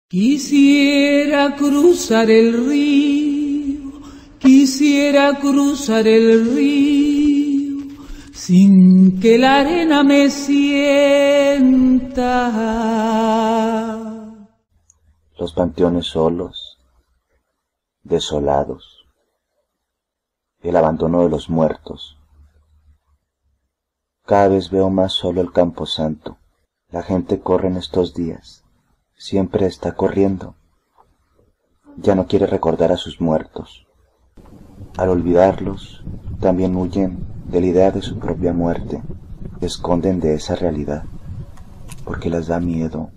Quisiera cruzar el río, quisiera cruzar el río, sin que la arena me sienta. Los panteones solos, desolados, el abandono de los muertos. Cada vez veo más solo el camposanto. La gente corre en estos días. Siempre está corriendo. Ya no quiere recordar a sus muertos. Al olvidarlos, también huyen de la idea de su propia muerte. Se esconden de esa realidad, porque les da miedo,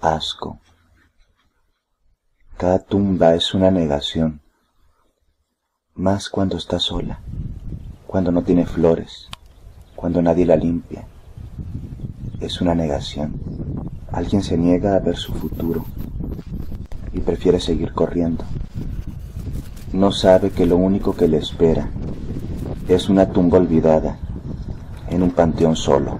asco. Cada tumba es una negación, más cuando está sola, cuando no tiene flores, cuando nadie la limpia. Es una negación. Alguien se niega a ver su futuro y prefiere seguir corriendo. No sabe que lo único que le espera es una tumba olvidada en un panteón solo.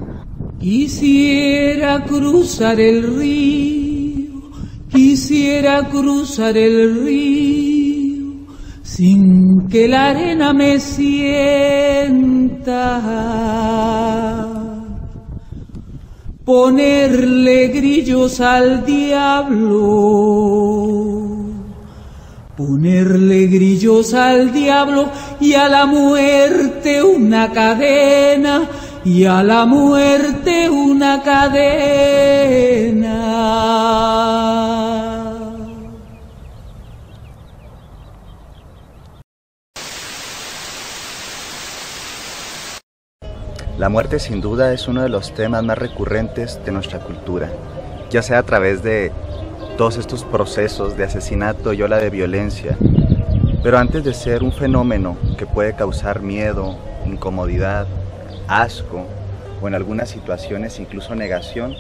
Quisiera cruzar el río, quisiera cruzar el río, sin que la arena me sienta. Ponerle grillos al diablo, ponerle grillos al diablo y a la muerte una cadena, y a la muerte una cadena. La muerte sin duda es uno de los temas más recurrentes de nuestra cultura, ya sea a través de todos estos procesos de asesinato y ola de violencia, pero antes de ser un fenómeno que puede causar miedo, incomodidad, asco o en algunas situaciones incluso negación,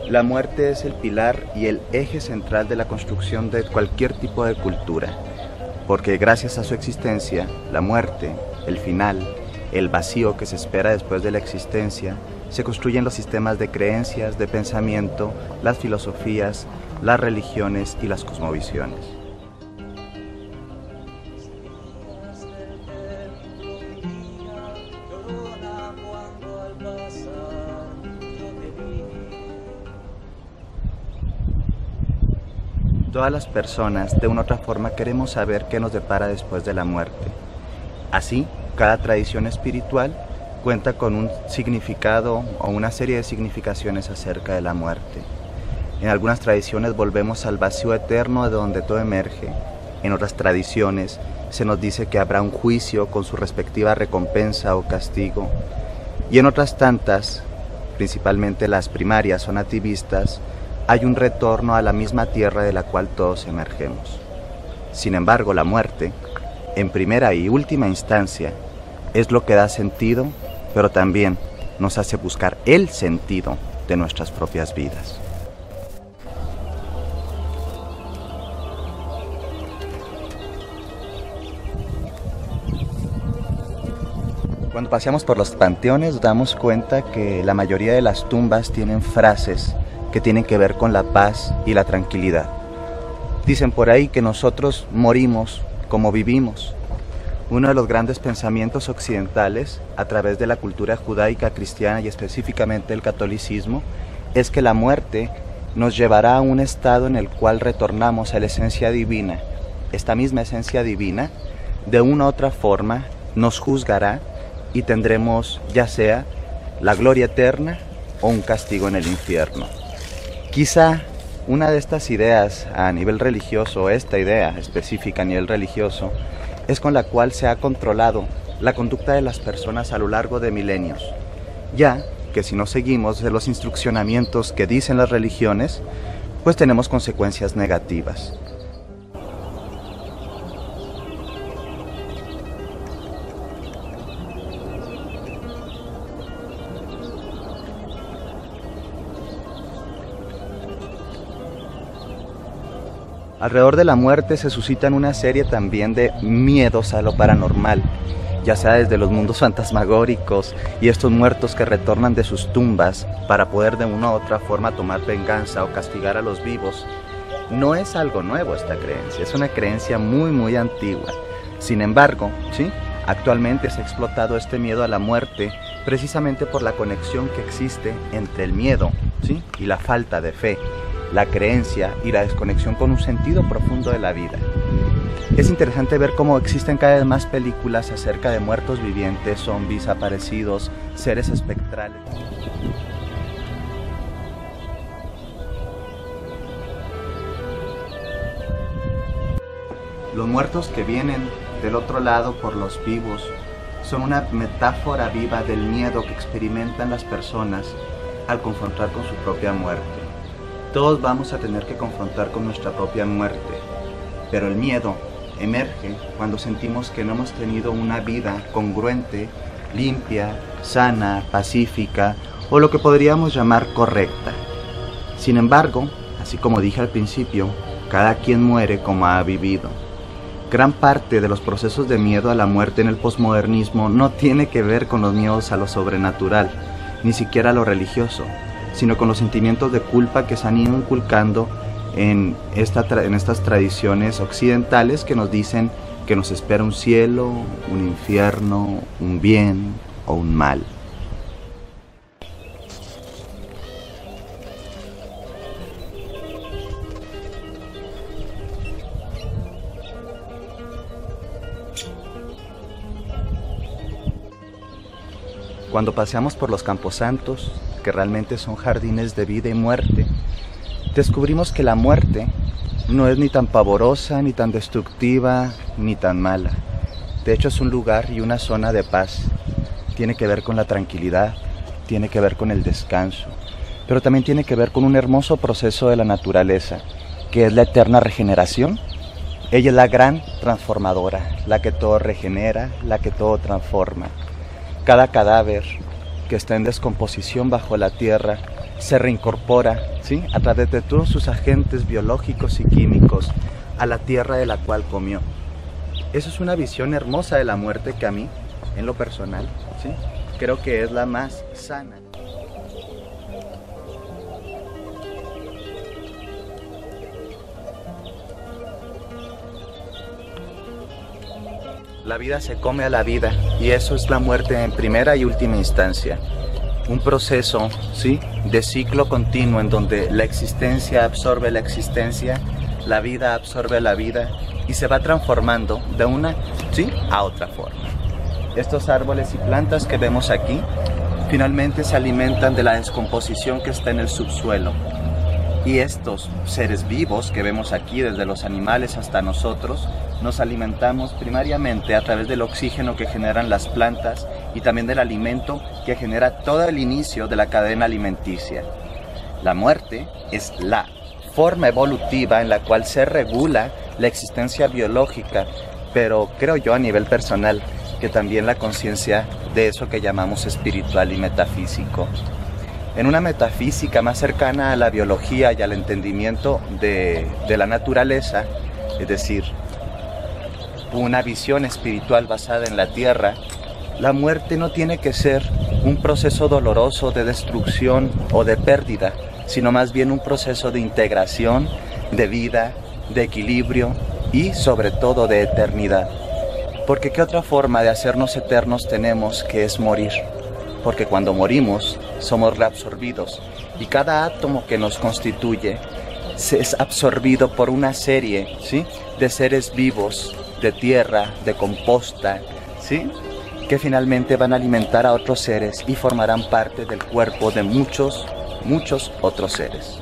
la muerte es el pilar y el eje central de la construcción de cualquier tipo de cultura, porque gracias a su existencia, la muerte, el final, el vacío que se espera después de la existencia, se construyen los sistemas de creencias, de pensamiento, las filosofías, las religiones y las cosmovisiones. Todas las personas, de una u otra forma, queremos saber qué nos depara después de la muerte. Así, cada tradición espiritual cuenta con un significado o una serie de significaciones acerca de la muerte. En algunas tradiciones volvemos al vacío eterno de donde todo emerge. En otras tradiciones se nos dice que habrá un juicio con su respectiva recompensa o castigo. Y en otras tantas, principalmente las primarias o nativistas, hay un retorno a la misma tierra de la cual todos emergemos. Sin embargo, la muerte, en primera y última instancia, es lo que da sentido, pero también nos hace buscar el sentido de nuestras propias vidas. Cuando paseamos por los panteones nos damos cuenta que la mayoría de las tumbas tienen frases que tienen que ver con la paz y la tranquilidad. Dicen por ahí que nosotros morimos como vivimos. Uno de los grandes pensamientos occidentales, a través de la cultura judaica, cristiana y específicamente el catolicismo, es que la muerte nos llevará a un estado en el cual retornamos a la esencia divina. Esta misma esencia divina, de una u otra forma, nos juzgará y tendremos ya sea la gloria eterna o un castigo en el infierno. Quizá una de estas ideas a nivel religioso, esta idea específica a nivel religioso, es con la cual se ha controlado la conducta de las personas a lo largo de milenios, ya que si no seguimos de los instruccionamientos que dicen las religiones, pues tenemos consecuencias negativas. Alrededor de la muerte se suscitan una serie también de miedos a lo paranormal, ya sea desde los mundos fantasmagóricos y estos muertos que retornan de sus tumbas para poder de una u otra forma tomar venganza o castigar a los vivos. No es algo nuevo esta creencia, es una creencia muy antigua. Sin embargo, ¿sí?, actualmente se ha explotado este miedo a la muerte precisamente por la conexión que existe entre el miedo, ¿sí?, y la falta de fe, la creencia y la desconexión con un sentido profundo de la vida. Es interesante ver cómo existen cada vez más películas acerca de muertos vivientes, zombies, aparecidos, seres espectrales. Los muertos que vienen del otro lado por los vivos son una metáfora viva del miedo que experimentan las personas al confrontar con su propia muerte. Todos vamos a tener que confrontar con nuestra propia muerte, pero el miedo emerge cuando sentimos que no hemos tenido una vida congruente, limpia, sana, pacífica o lo que podríamos llamar correcta. Sin embargo, así como dije al principio, cada quien muere como ha vivido. Gran parte de los procesos de miedo a la muerte en el posmodernismo no tiene que ver con los miedos a lo sobrenatural, ni siquiera a lo religioso, sino con los sentimientos de culpa que se han ido inculcando en estas tradiciones occidentales que nos dicen que nos espera un cielo, un infierno, un bien o un mal. Cuando paseamos por los camposantos, que realmente son jardines de vida y muerte, descubrimos que la muerte no es ni tan pavorosa, ni tan destructiva, ni tan mala. De hecho, es un lugar y una zona de paz. Tiene que ver con la tranquilidad, tiene que ver con el descanso, pero también tiene que ver con un hermoso proceso de la naturaleza, que es la eterna regeneración. Ella es la gran transformadora, la que todo regenera, la que todo transforma. Cada cadáver que está en descomposición bajo la tierra se reincorpora, ¿sí?, a través de todos sus agentes biológicos y químicos a la tierra de la cual comió. Eso es una visión hermosa de la muerte que a mí, en lo personal, ¿sí?, creo que es la más sana. La vida se come a la vida y eso es la muerte en primera y última instancia. Un proceso, ¿sí?, de ciclo continuo en donde la existencia absorbe la existencia, la vida absorbe la vida y se va transformando de una, ¿sí?, a otra forma. Estos árboles y plantas que vemos aquí finalmente se alimentan de la descomposición que está en el subsuelo. Y estos seres vivos que vemos aquí, desde los animales hasta nosotros, nos alimentamos primariamente a través del oxígeno que generan las plantas y también del alimento que genera todo el inicio de la cadena alimenticia. La muerte es la forma evolutiva en la cual se regula la existencia biológica, pero creo yo a nivel personal que también la conciencia de eso que llamamos espiritual y metafísico. En una metafísica más cercana a la biología y al entendimiento de la naturaleza, es decir, una visión espiritual basada en la tierra, la muerte no tiene que ser un proceso doloroso de destrucción o de pérdida, sino más bien un proceso de integración, de vida, de equilibrio y sobre todo de eternidad. Porque ¿qué otra forma de hacernos eternos tenemos que es morir? Porque cuando morimos somos reabsorbidos y cada átomo que nos constituye es absorbido por una serie, ¿sí?, de seres vivos, de tierra, de composta, ¿sí?, que finalmente van a alimentar a otros seres y formarán parte del cuerpo de muchos otros seres.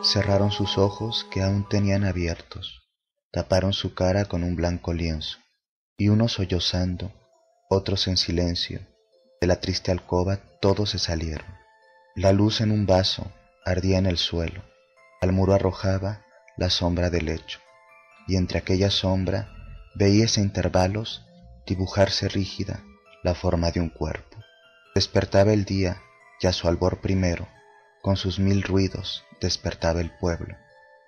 Cerraron sus ojos que aún tenían abiertos. taparon su cara con un blanco lienzo, y unos sollozando, otros en silencio, de la triste alcoba todos se salieron. La luz en un vaso ardía en el suelo, al muro arrojaba la sombra del lecho, y entre aquella sombra veíase a intervalos dibujarse rígida la forma de un cuerpo. Despertaba el día, y a su albor primero, con sus mil ruidos, despertaba el pueblo.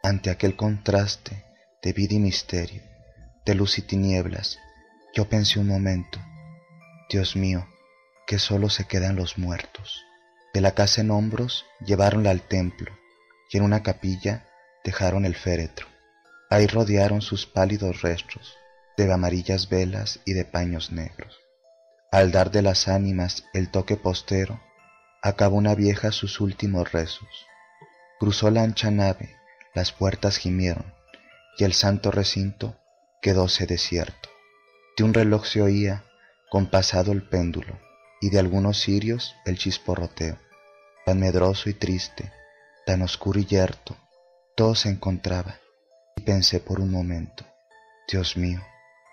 Ante aquel contraste de vida y misterio, de luz y tinieblas, yo pensé un momento, Dios mío, que solo se quedan los muertos. De la casa en hombros lleváronla al templo, y en una capilla dejaron el féretro. Ahí rodearon sus pálidos restos, de amarillas velas y de paños negros. Al dar de las ánimas el toque postero, acabó una vieja sus últimos rezos. Cruzó la ancha nave, las puertas gimieron, y el santo recinto quedóse desierto. De un reloj se oía, compasado el péndulo, y de algunos cirios el chisporroteo. Tan medroso y triste, tan oscuro y yerto, todo se encontraba, y pensé por un momento, Dios mío,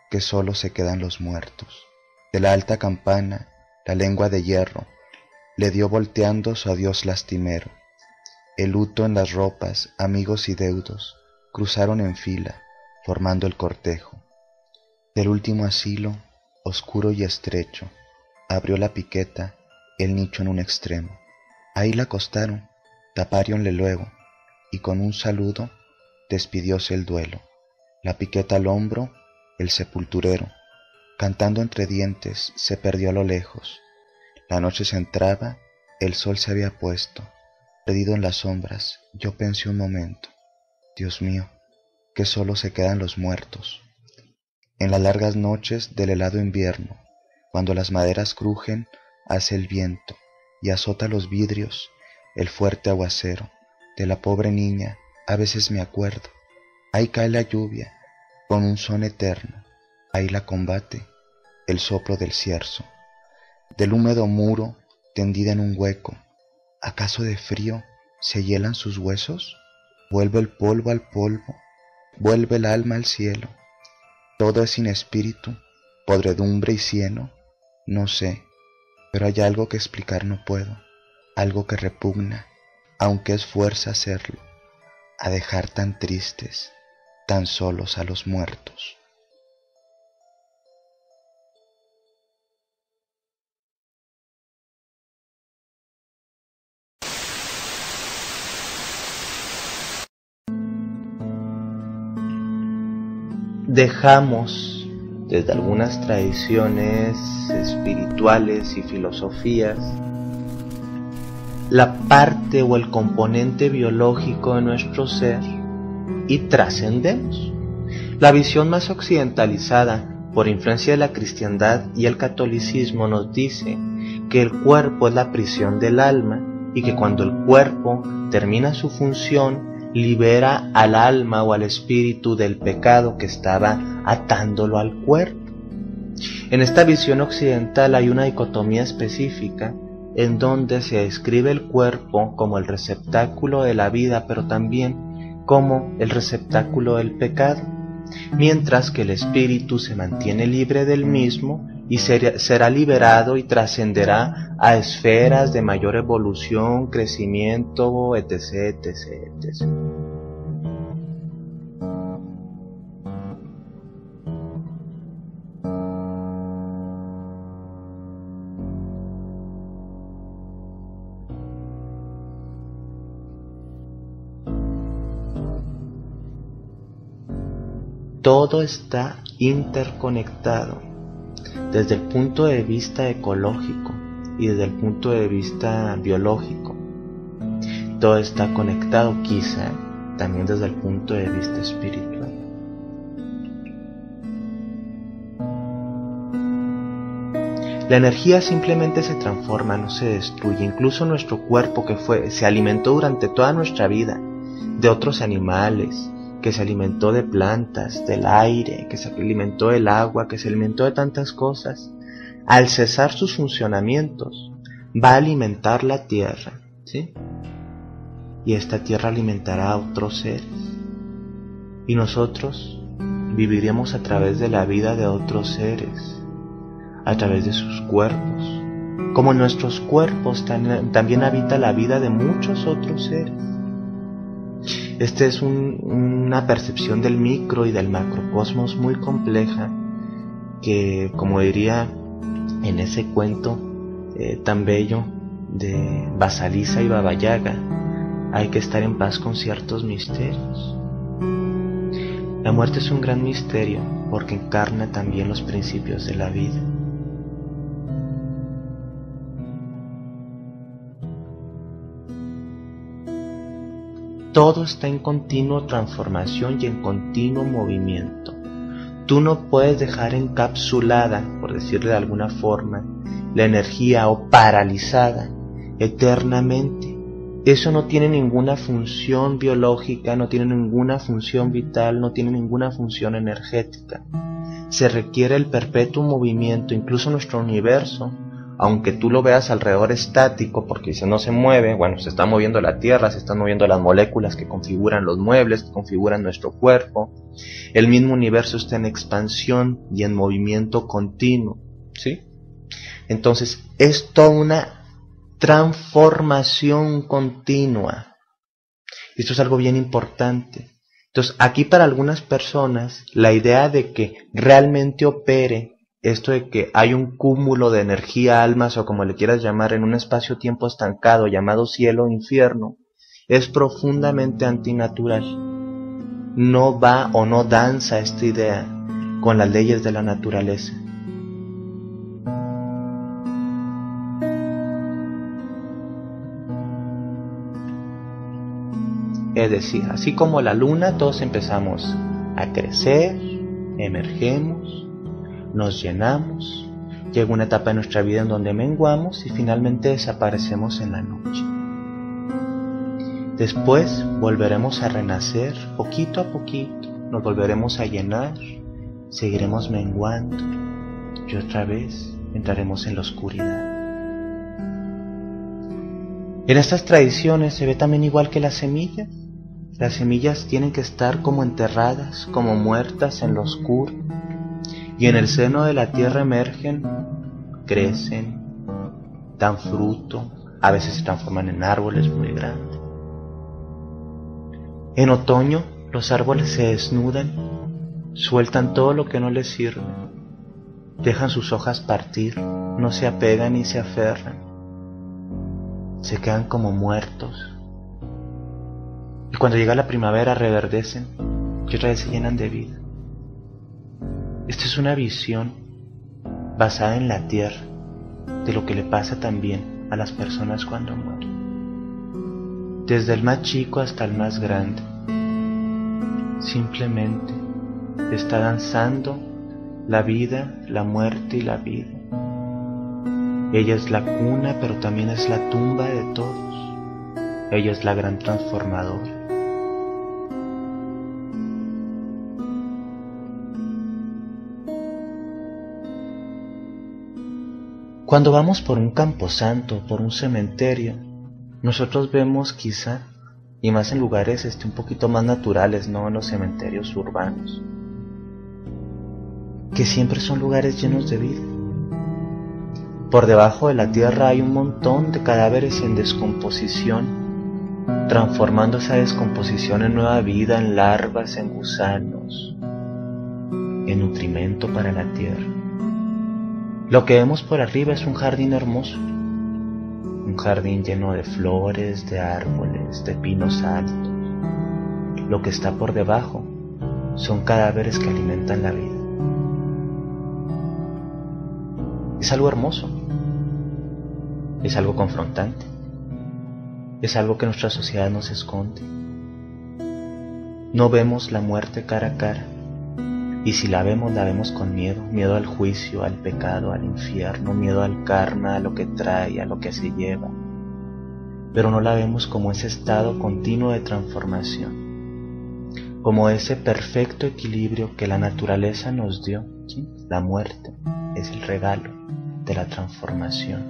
que solo se quedan los muertos. De la alta campana, la lengua de hierro, le dio volteando su adiós lastimero. El luto en las ropas, amigos y deudos, cruzaron en fila, formando el cortejo. Del último asilo, oscuro y estrecho, abrió la piqueta el nicho en un extremo. Ahí la acostaron, tapáronle luego, y con un saludo despidióse el duelo. La piqueta al hombro, el sepulturero, cantando entre dientes, se perdió a lo lejos. La noche se entraba, el sol se había puesto. Perdido en las sombras, yo pensé un momento, Dios mío, que solo se quedan los muertos. En las largas noches del helado invierno, cuando las maderas crujen, hace el viento y azota los vidrios el fuerte aguacero. De la pobre niña a veces me acuerdo. Ahí cae la lluvia con un son eterno, ahí la combate el soplo del cierzo. Del húmedo muro, tendida en un hueco, ¿acaso de frío se hielan sus huesos? Vuelve el polvo al polvo, vuelve el alma al cielo. Todo es sin espíritu, podredumbre y cieno. No sé, pero hay algo que explicar no puedo, algo que repugna, aunque es fuerza hacerlo, a dejar tan tristes, tan solos a los muertos. Dejamos desde algunas tradiciones espirituales y filosofías la parte o el componente biológico de nuestro ser y trascendemos. La visión más occidentalizada, por influencia de la cristiandad y el catolicismo, nos dice que el cuerpo es la prisión del alma y que cuando el cuerpo termina su función, libera al alma o al espíritu del pecado que estaba atándolo al cuerpo. En esta visión occidental hay una dicotomía específica en donde se describe el cuerpo como el receptáculo de la vida, pero también como el receptáculo del pecado, mientras que el espíritu se mantiene libre del mismo y será liberado y trascenderá a esferas de mayor evolución, crecimiento, etc., etc., etc. Todo está interconectado desde el punto de vista ecológico y desde el punto de vista biológico. Todo está conectado, quizá también desde el punto de vista espiritual. La energía simplemente se transforma, no se destruye. Incluso nuestro cuerpo se alimentó durante toda nuestra vida de otros animales, que se alimentó de plantas, del aire, que se alimentó del agua, que se alimentó de tantas cosas, al cesar sus funcionamientos, va a alimentar la tierra, ¿sí? Y esta tierra alimentará a otros seres. Y nosotros viviríamos a través de la vida de otros seres, a través de sus cuerpos. Como en nuestros cuerpos también habita la vida de muchos otros seres. Esta es una percepción del micro y del macrocosmos muy compleja que, como diría en ese cuento tan bello de Vasalisa y Baba Yaga, hay que estar en paz con ciertos misterios. La muerte es un gran misterio porque encarna también los principios de la vida. Todo está en continua transformación y en continuo movimiento. Tú no puedes dejar encapsulada, por decirlo de alguna forma, la energía o paralizada eternamente. Eso no tiene ninguna función biológica, no tiene ninguna función vital, no tiene ninguna función energética. Se requiere el perpetuo movimiento, incluso nuestro universo, aunque tú lo veas alrededor estático, porque si no se mueve, bueno, se está moviendo la Tierra, se están moviendo las moléculas que configuran los muebles, que configuran nuestro cuerpo. El mismo universo está en expansión y en movimiento continuo, ¿sí? Entonces, es toda una transformación continua. Esto es algo bien importante. Entonces, aquí para algunas personas, la idea de que realmente opere esto de que hay un cúmulo de energía, almas o como le quieras llamar, en un espacio-tiempo estancado llamado cielo o infierno, es profundamente antinatural. No va o no danza esta idea con las leyes de la naturaleza. Es decir, así como la luna, todos empezamos a crecer, emergemos, nos llenamos, llega una etapa de nuestra vida en donde menguamos y finalmente desaparecemos en la noche. Después volveremos a renacer poquito a poquito, nos volveremos a llenar, seguiremos menguando y otra vez entraremos en la oscuridad. En estas tradiciones se ve también igual que las semillas. Las semillas tienen que estar como enterradas, como muertas en lo oscuro. Y en el seno de la tierra emergen, crecen, dan fruto, a veces se transforman en árboles muy grandes. En otoño los árboles se desnudan, sueltan todo lo que no les sirve, dejan sus hojas partir, no se apegan ni se aferran, se quedan como muertos. Y cuando llega la primavera reverdecen y otra vez se llenan de vida. Esta es una visión basada en la tierra de lo que le pasa también a las personas cuando mueren. Desde el más chico hasta el más grande, simplemente está danzando la vida, la muerte y la vida. Ella es la cuna, pero también es la tumba de todos. Ella es la gran transformadora. Cuando vamos por un camposanto, por un cementerio, nosotros vemos quizá, y más en lugares un poquito más naturales, no en los cementerios urbanos, que siempre son lugares llenos de vida. Por debajo de la tierra hay un montón de cadáveres en descomposición, transformando esa descomposición en nueva vida, en larvas, en gusanos, en nutrimento para la tierra. Lo que vemos por arriba es un jardín hermoso, un jardín lleno de flores, de árboles, de pinos altos. Lo que está por debajo son cadáveres que alimentan la vida. Es algo hermoso, es algo confrontante, es algo que nuestra sociedad nos esconde. No vemos la muerte cara a cara. Y si la vemos con miedo, miedo al juicio, al pecado, al infierno, miedo al karma, a lo que trae, a lo que se lleva. Pero no la vemos como ese estado continuo de transformación, como ese perfecto equilibrio que la naturaleza nos dio, ¿sí? La muerte es el regalo de la transformación.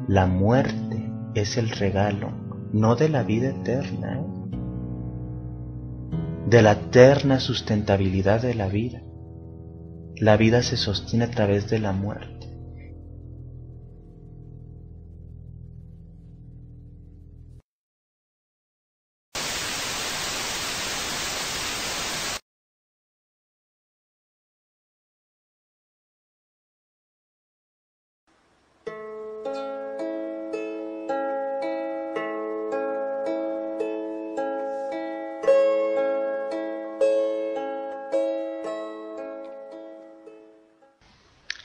La muerte es el regalo, no de la vida eterna, de la eterna sustentabilidad de la vida. La vida se sostiene a través de la muerte.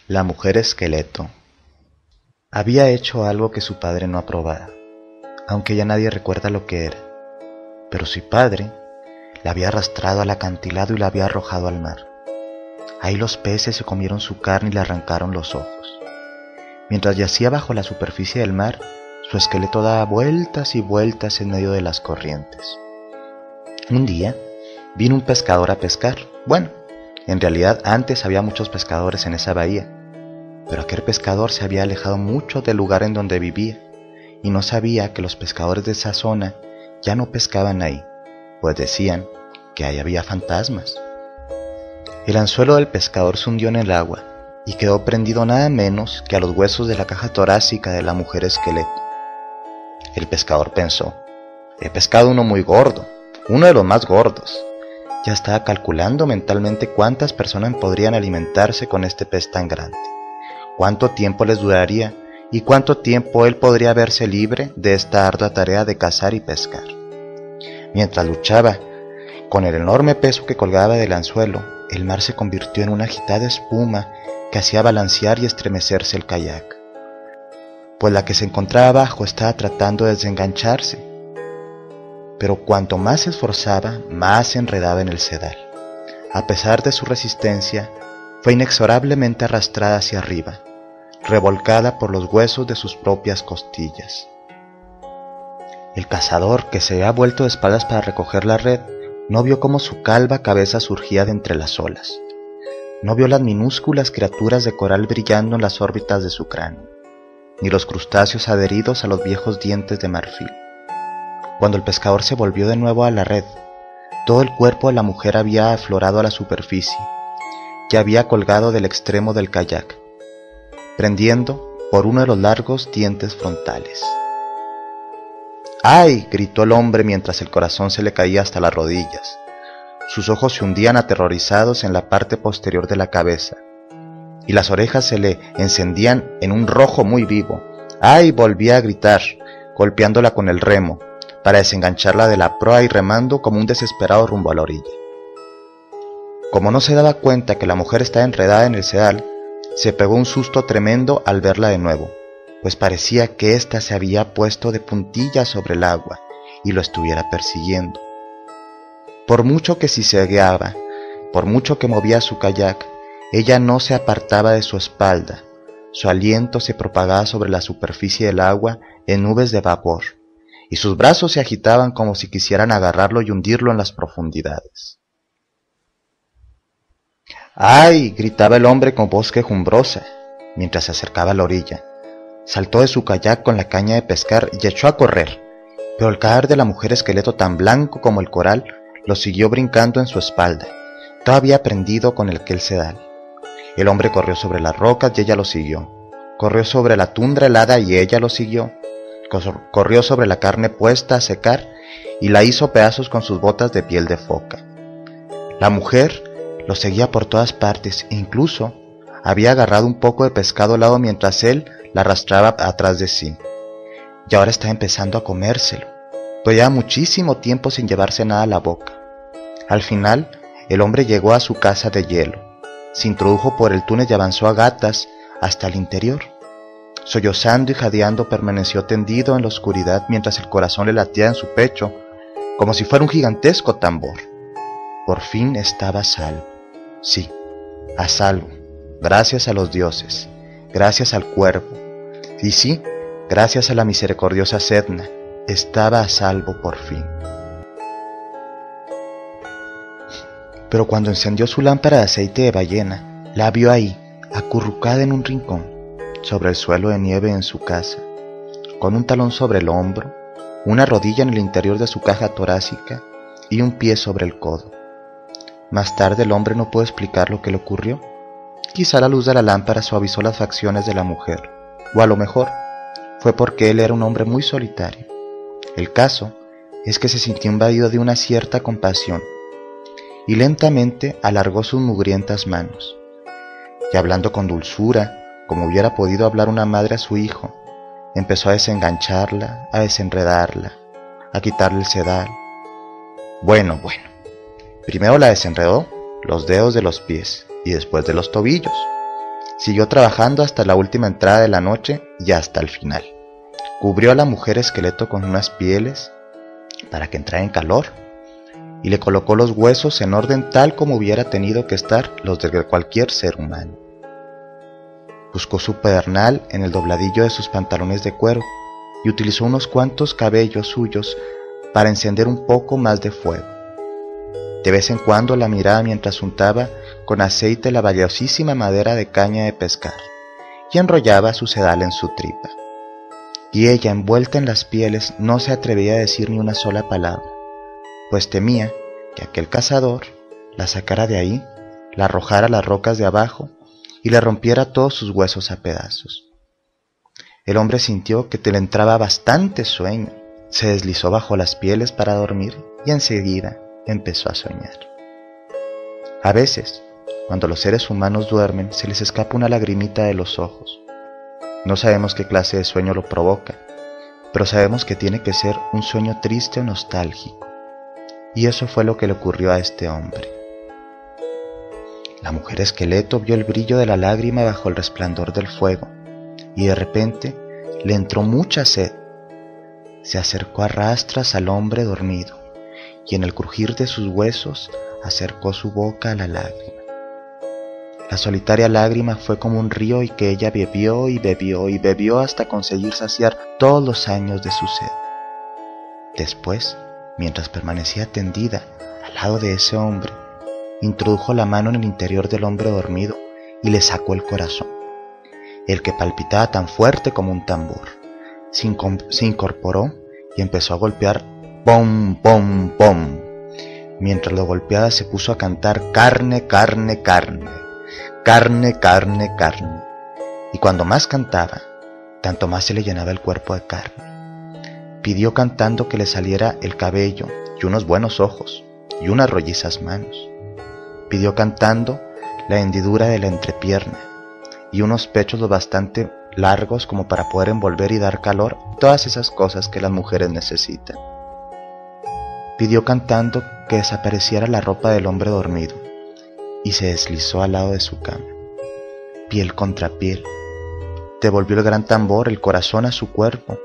La mujer esqueleto había hecho algo que su padre no aprobaba, aunque ya nadie recuerda lo que era. Pero su padre la había arrastrado al acantilado y la había arrojado al mar. Ahí los peces se comieron su carne y le arrancaron los ojos. Mientras yacía bajo la superficie del mar, su esqueleto daba vueltas y vueltas en medio de las corrientes. Un día vino un pescador a pescar. Bueno, en realidad antes había muchos pescadores en esa bahía, pero aquel pescador se había alejado mucho del lugar en donde vivía y no sabía que los pescadores de esa zona ya no pescaban ahí, pues decían que ahí había fantasmas. El anzuelo del pescador se hundió en el agua y quedó prendido nada menos que a los huesos de la caja torácica de la mujer esqueleto. El pescador pensó: he pescado uno muy gordo, uno de los más gordos. Ya estaba calculando mentalmente cuántas personas podrían alimentarse con este pez tan grande, cuánto tiempo les duraría y cuánto tiempo él podría verse libre de esta ardua tarea de cazar y pescar. Mientras luchaba con el enorme peso que colgaba del anzuelo, el mar se convirtió en una agitada espuma que hacía balancear y estremecerse el kayak, pues la que se encontraba abajo estaba tratando de desengancharse, pero cuanto más se esforzaba, más se enredaba en el sedal. A pesar de su resistencia, fue inexorablemente arrastrada hacia arriba, revolcada por los huesos de sus propias costillas. El cazador, que se había vuelto de espaldas para recoger la red, no vio cómo su calva cabeza surgía de entre las olas. No vio las minúsculas criaturas de coral brillando en las órbitas de su cráneo, ni los crustáceos adheridos a los viejos dientes de marfil. Cuando el pescador se volvió de nuevo a la red, todo el cuerpo de la mujer había aflorado a la superficie, que había colgado del extremo del kayak, prendiendo por uno de los largos dientes frontales. ¡Ay!, gritó el hombre mientras el corazón se le caía hasta las rodillas. Sus ojos se hundían aterrorizados en la parte posterior de la cabeza, y las orejas se le encendían en un rojo muy vivo. ¡Ay!, volvía a gritar, golpeándola con el remo, para desengancharla de la proa y remando como un desesperado rumbo a la orilla. Como no se daba cuenta que la mujer estaba enredada en el sedal, se pegó un susto tremendo al verla de nuevo, pues parecía que ésta se había puesto de puntillas sobre el agua y lo estuviera persiguiendo. Por mucho que sisegueaba, por mucho que movía su kayak, ella no se apartaba de su espalda. Su aliento se propagaba sobre la superficie del agua en nubes de vapor, y sus brazos se agitaban como si quisieran agarrarlo y hundirlo en las profundidades. ¡Ay!, gritaba el hombre con voz quejumbrosa, mientras se acercaba a la orilla. Saltó de su kayak con la caña de pescar y echó a correr, pero el cadáver de la mujer esqueleto, tan blanco como el coral, lo siguió brincando en su espalda, todavía prendido con aquel sedal. El hombre corrió sobre las rocas y ella lo siguió. Corrió sobre la tundra helada y ella lo siguió. Corrió sobre la carne puesta a secar y la hizo pedazos con sus botas de piel de foca. La mujer lo seguía por todas partes e incluso había agarrado un poco de pescado helado mientras él la arrastraba atrás de sí. Y ahora estaba empezando a comérselo, pero llevaba muchísimo tiempo sin llevarse nada a la boca. Al final, el hombre llegó a su casa de hielo, se introdujo por el túnel y avanzó a gatas hasta el interior. Sollozando y jadeando permaneció tendido en la oscuridad mientras el corazón le latía en su pecho como si fuera un gigantesco tambor. Por fin estaba a salvo. Sí, a salvo, gracias a los dioses, gracias al cuervo, y sí, gracias a la misericordiosa Sedna, estaba a salvo por fin. Pero cuando encendió su lámpara de aceite de ballena, la vio ahí, acurrucada en un rincón, sobre el suelo de nieve en su casa, con un talón sobre el hombro, una rodilla en el interior de su caja torácica y un pie sobre el codo. Más tarde el hombre no pudo explicar lo que le ocurrió. Quizá la luz de la lámpara suavizó las facciones de la mujer, o a lo mejor fue porque él era un hombre muy solitario. El caso es que se sintió invadido de una cierta compasión y lentamente alargó sus mugrientas manos, y hablando con dulzura, como hubiera podido hablar una madre a su hijo, empezó a desengancharla, a desenredarla, a quitarle el sedal. Bueno, primero la desenredó los dedos de los pies y después de los tobillos. Siguió trabajando hasta la última entrada de la noche y hasta el final. Cubrió a la mujer esqueleto con unas pieles para que entrara en calor y le colocó los huesos en orden tal como hubiera tenido que estar los de cualquier ser humano. Buscó su pedernal en el dobladillo de sus pantalones de cuero y utilizó unos cuantos cabellos suyos para encender un poco más de fuego. De vez en cuando la miraba mientras untaba con aceite la valiosísima madera de caña de pescar y enrollaba su sedal en su tripa. Y ella, envuelta en las pieles, no se atrevía a decir ni una sola palabra, pues temía que aquel cazador la sacara de ahí, la arrojara a las rocas de abajo y le rompiera todos sus huesos a pedazos. El hombre sintió que le entraba bastante sueño, se deslizó bajo las pieles para dormir y enseguida empezó a soñar. A veces, cuando los seres humanos duermen, se les escapa una lagrimita de los ojos. No sabemos qué clase de sueño lo provoca, pero sabemos que tiene que ser un sueño triste o nostálgico. Y eso fue lo que le ocurrió a este hombre. La mujer esqueleto vio el brillo de la lágrima bajo el resplandor del fuego, y de repente le entró mucha sed. Se acercó a rastras al hombre dormido, y en el crujir de sus huesos acercó su boca a la lágrima. La solitaria lágrima fue como un río y que ella bebió y bebió y bebió hasta conseguir saciar todos los años de su sed. Después, mientras permanecía tendida al lado de ese hombre, introdujo la mano en el interior del hombre dormido y le sacó el corazón, el que palpitaba tan fuerte como un tambor. Se incorporó y empezó a golpear pom, pom, pom. Mientras lo golpeaba se puso a cantar carne, carne, carne, carne, carne, carne. Y cuando más cantaba, tanto más se le llenaba el cuerpo de carne. Pidió cantando que le saliera el cabello y unos buenos ojos y unas rollizas manos. Pidió cantando la hendidura de la entrepierna y unos pechos lo bastante largos como para poder envolver y dar calor, todas esas cosas que las mujeres necesitan. Pidió cantando que desapareciera la ropa del hombre dormido y se deslizó al lado de su cama, piel contra piel. Devolvió el gran tambor, el corazón a su cuerpo,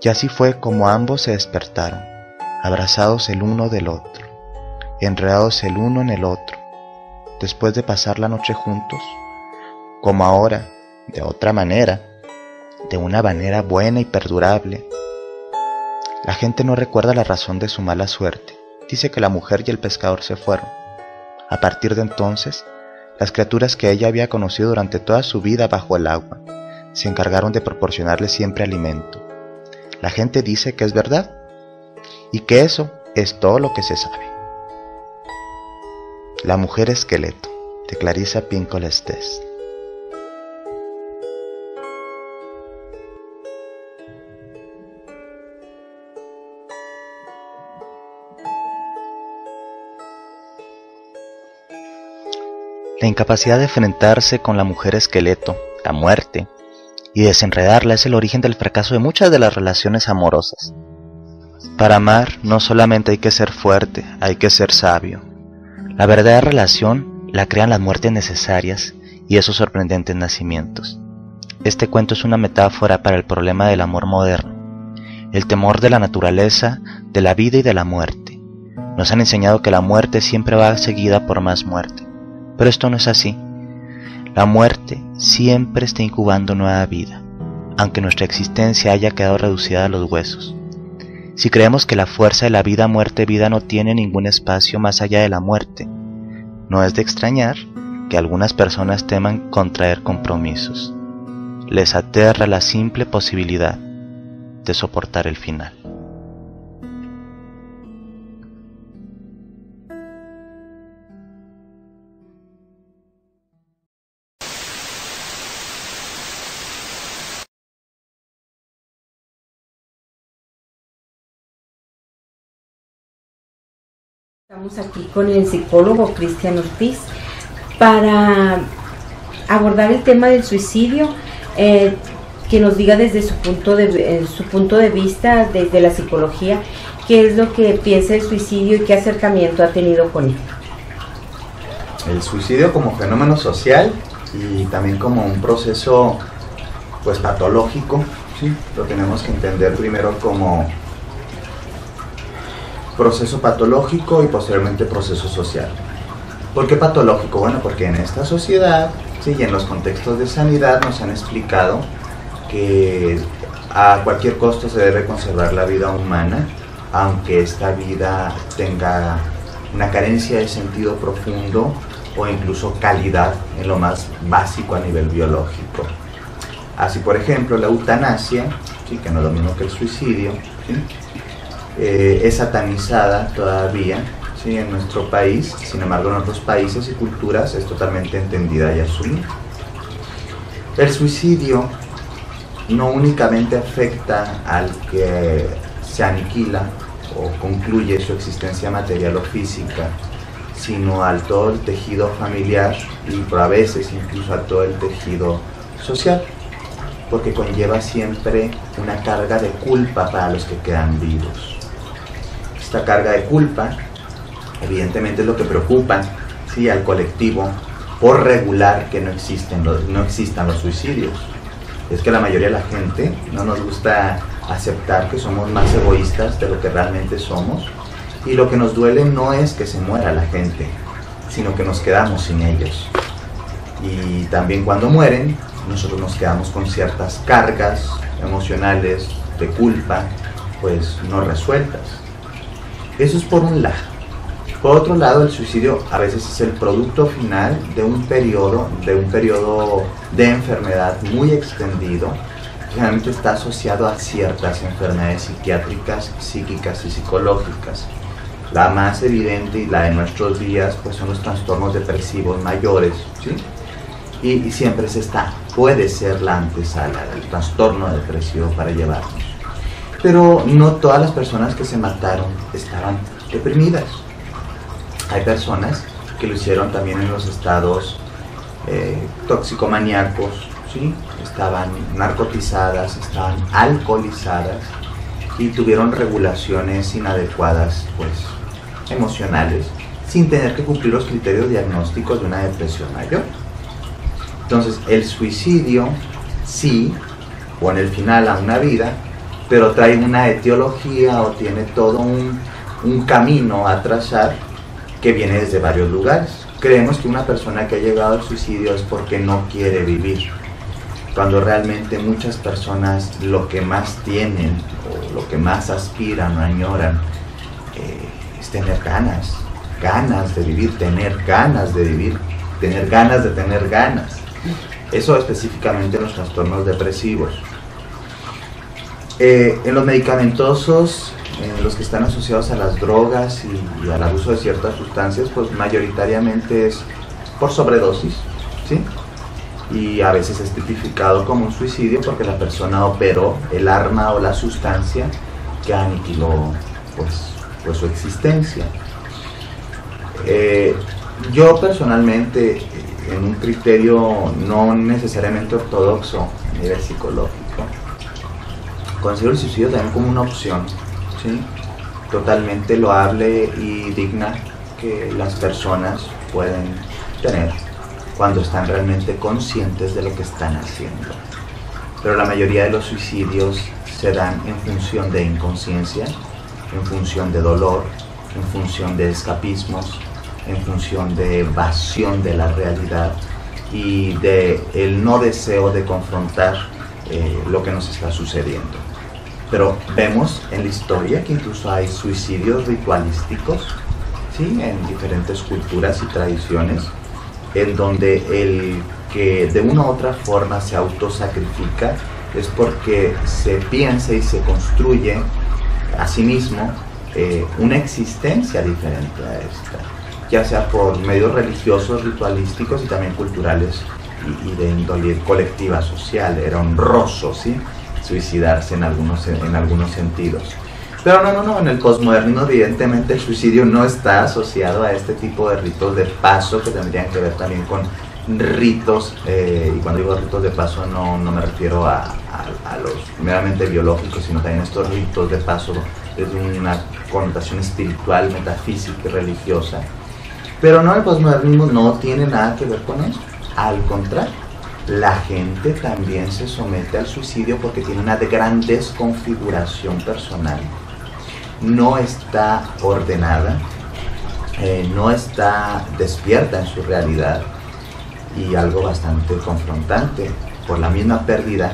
y así fue como ambos se despertaron, abrazados el uno del otro, enredados el uno en el otro, después de pasar la noche juntos, como ahora, de otra manera, de una manera buena y perdurable. La gente no recuerda la razón de su mala suerte. Dice que la mujer y el pescador se fueron. A partir de entonces, las criaturas que ella había conocido durante toda su vida bajo el agua se encargaron de proporcionarle siempre alimento. La gente dice que es verdad y que eso es todo lo que se sabe. La mujer esqueleto, de Clarissa Pinkola Estés. La incapacidad de enfrentarse con la mujer esqueleto, la muerte, y desenredarla es el origen del fracaso de muchas de las relaciones amorosas. Para amar no solamente hay que ser fuerte, hay que ser sabio. La verdadera relación la crean las muertes necesarias y esos sorprendentes nacimientos. Este cuento es una metáfora para el problema del amor moderno, el temor de la naturaleza, de la vida y de la muerte. Nos han enseñado que la muerte siempre va seguida por más muerte. Pero esto no es así. La muerte siempre está incubando nueva vida, aunque nuestra existencia haya quedado reducida a los huesos. Si creemos que la fuerza de la vida, muerte, vida no tiene ningún espacio más allá de la muerte, no es de extrañar que algunas personas teman contraer compromisos. Les aterra la simple posibilidad de soportar el final. Estamos aquí con el psicólogo Cristian Ortiz para abordar el tema del suicidio, que nos diga desde su punto de vista, desde la psicología, qué es lo que piensa el suicidio y qué acercamiento ha tenido con él. El suicidio como fenómeno social y también como un proceso pues patológico, ¿sí? Lo tenemos que entender primero como proceso patológico y posteriormente proceso social. ¿Por qué patológico? Bueno, porque en esta sociedad, sí, y en los contextos de sanidad nos han explicado que a cualquier costo se debe conservar la vida humana, aunque esta vida tenga una carencia de sentido profundo o incluso calidad en lo más básico a nivel biológico. Así, por ejemplo, la eutanasia, ¿sí?, que no es lo mismo que el suicidio, ¿sí?, es satanizada todavía, ¿sí?, en nuestro país. Sin embargo, en otros países y culturas es totalmente entendida y asumida. El suicidio no únicamente afecta al que se aniquila o concluye su existencia material o física, sino al todo el tejido familiar y a veces incluso a todo el tejido social, porque conlleva siempre una carga de culpa para los que quedan vivos. Esta carga de culpa evidentemente es lo que preocupa, ¿sí?, al colectivo por regular que no existan los suicidios. Es que la mayoría de la gente no nos gusta aceptar que somos más egoístas de lo que realmente somos, y lo que nos duele no es que se muera la gente, sino que nos quedamos sin ellos. Y también cuando mueren, nosotros nos quedamos con ciertas cargas emocionales de culpa, pues no resueltas. Eso es por un lado. Por otro lado, el suicidio a veces es el producto final de un periodo de enfermedad muy extendido, que generalmente está asociado a ciertas enfermedades psiquiátricas, psíquicas y psicológicas. La más evidente y la de nuestros días pues son los trastornos depresivos mayores, ¿sí? Y siempre puede ser la antesala del trastorno depresivo para llevarnos. Pero no todas las personas que se mataron estaban deprimidas. Hay personas que lo hicieron también en los estados toxicomaníacos, ¿sí? Estaban narcotizadas, estaban alcoholizadas y tuvieron regulaciones inadecuadas, pues, emocionales, sin tener que cumplir los criterios diagnósticos de una depresión mayor. Entonces, el suicidio sí pone el final a una vida, pero trae una etiología o tiene todo un camino a trazar que viene desde varios lugares. Creemos que una persona que ha llegado al suicidio es porque no quiere vivir, cuando realmente muchas personas lo que más tienen o lo que más aspiran o añoran es tener ganas de vivir, tener ganas de vivir, tener ganas de tener ganas. Eso específicamente en los trastornos depresivos. En los medicamentosos, los que están asociados a las drogas y al abuso de ciertas sustancias, pues mayoritariamente es por sobredosis, ¿sí? Y a veces es tipificado como un suicidio porque la persona operó el arma o la sustancia que aniquiló pues su existencia. Yo personalmente, en un criterio no necesariamente ortodoxo a nivel psicológico, considero el suicidio también como una opción, ¿sí?, totalmente loable y digna que las personas pueden tener cuando están realmente conscientes de lo que están haciendo. Pero la mayoría de los suicidios se dan en función de inconsciencia, en función de dolor, en función de escapismos, en función de evasión de la realidad y de el no deseo de confrontar lo que nos está sucediendo. Pero vemos en la historia que incluso hay suicidios ritualísticos, ¿sí?, en diferentes culturas y tradiciones, en donde el que de una u otra forma se autosacrifica es porque se piensa y se construye a sí mismo una existencia diferente a esta, ya sea por medios religiosos, ritualísticos y también culturales y de índole colectiva social. Era honroso, ¿sí?, suicidarse en algunos sentidos. Pero no, en el posmodernismo evidentemente el suicidio no está asociado a este tipo de ritos de paso que tendrían que ver también con ritos, y cuando digo ritos de paso no me refiero a los meramente biológicos, sino también estos ritos de paso desde una connotación espiritual, metafísica y religiosa. Pero no, el posmodernismo no tiene nada que ver con eso, al contrario. La gente también se somete al suicidio porque tiene una gran desconfiguración personal. No está ordenada, no está despierta en su realidad, y algo bastante confrontante, por la misma pérdida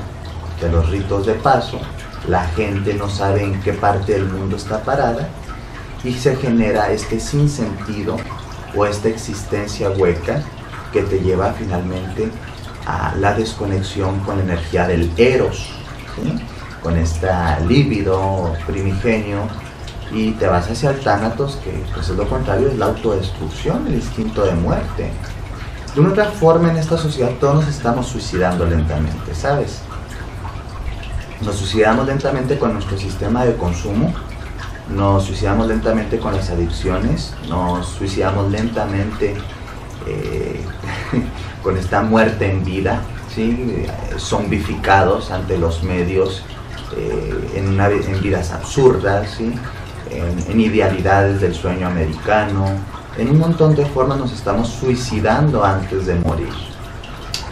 de los ritos de paso, la gente no sabe en qué parte del mundo está parada y se genera este sinsentido o esta existencia hueca que te lleva finalmente a la desconexión con la energía del eros, ¿sí? Con esta líbido primigenio, y te vas hacia el tánatos, que pues es lo contrario, es la autodestrucción, el instinto de muerte. De una otra forma, en esta sociedad todos nos estamos suicidando lentamente, ¿sabes? Nos suicidamos lentamente con nuestro sistema de consumo, nos suicidamos lentamente con las adicciones, nos suicidamos lentamente con esta muerte en vida, ¿sí? Zombificados ante los medios, en vidas absurdas, ¿sí? En idealidades del sueño americano. En un montón de formas nos estamos suicidando antes de morir.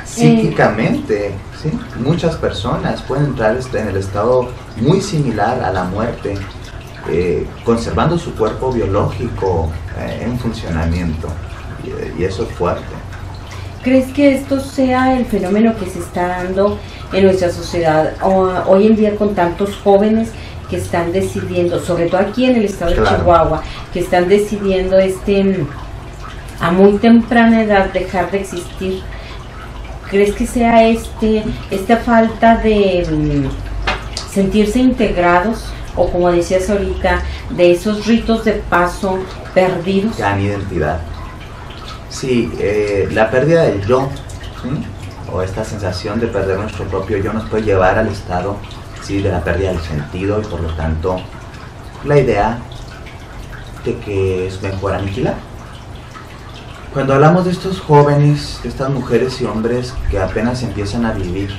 Psíquicamente, ¿sí? Muchas personas pueden entrar en el estado muy similar a la muerte, conservando su cuerpo biológico en funcionamiento, y eso es fuerte. ¿Crees que esto sea el fenómeno que se está dando en nuestra sociedad hoy en día, con tantos jóvenes que están decidiendo, sobre todo aquí en el estado de Chihuahua, que están decidiendo a muy temprana edad dejar de existir? ¿Crees que sea esta falta de sentirse integrados, o como decías ahorita, de esos ritos de paso perdidos? Gran identidad. Sí, la pérdida del yo, ¿sí? O esta sensación de perder nuestro propio yo nos puede llevar al estado, sí, de la pérdida del sentido, y por lo tanto la idea de que es mejor aniquilar. Cuando hablamos de estos jóvenes, de estas mujeres y hombres que apenas empiezan a vivir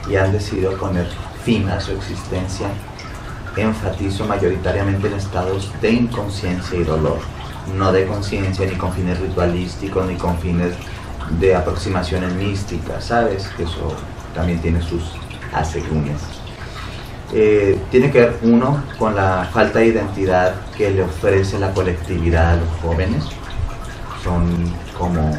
y han decidido poner fin a su existencia, enfatizo mayoritariamente en estados de inconsciencia y dolor, no de conciencia, ni con fines ritualísticos, ni con fines de aproximaciones místicas, ¿sabes? Que eso también tiene sus asegúnes. Tiene que ver, uno, con la falta de identidad que le ofrece la colectividad a los jóvenes. Son como,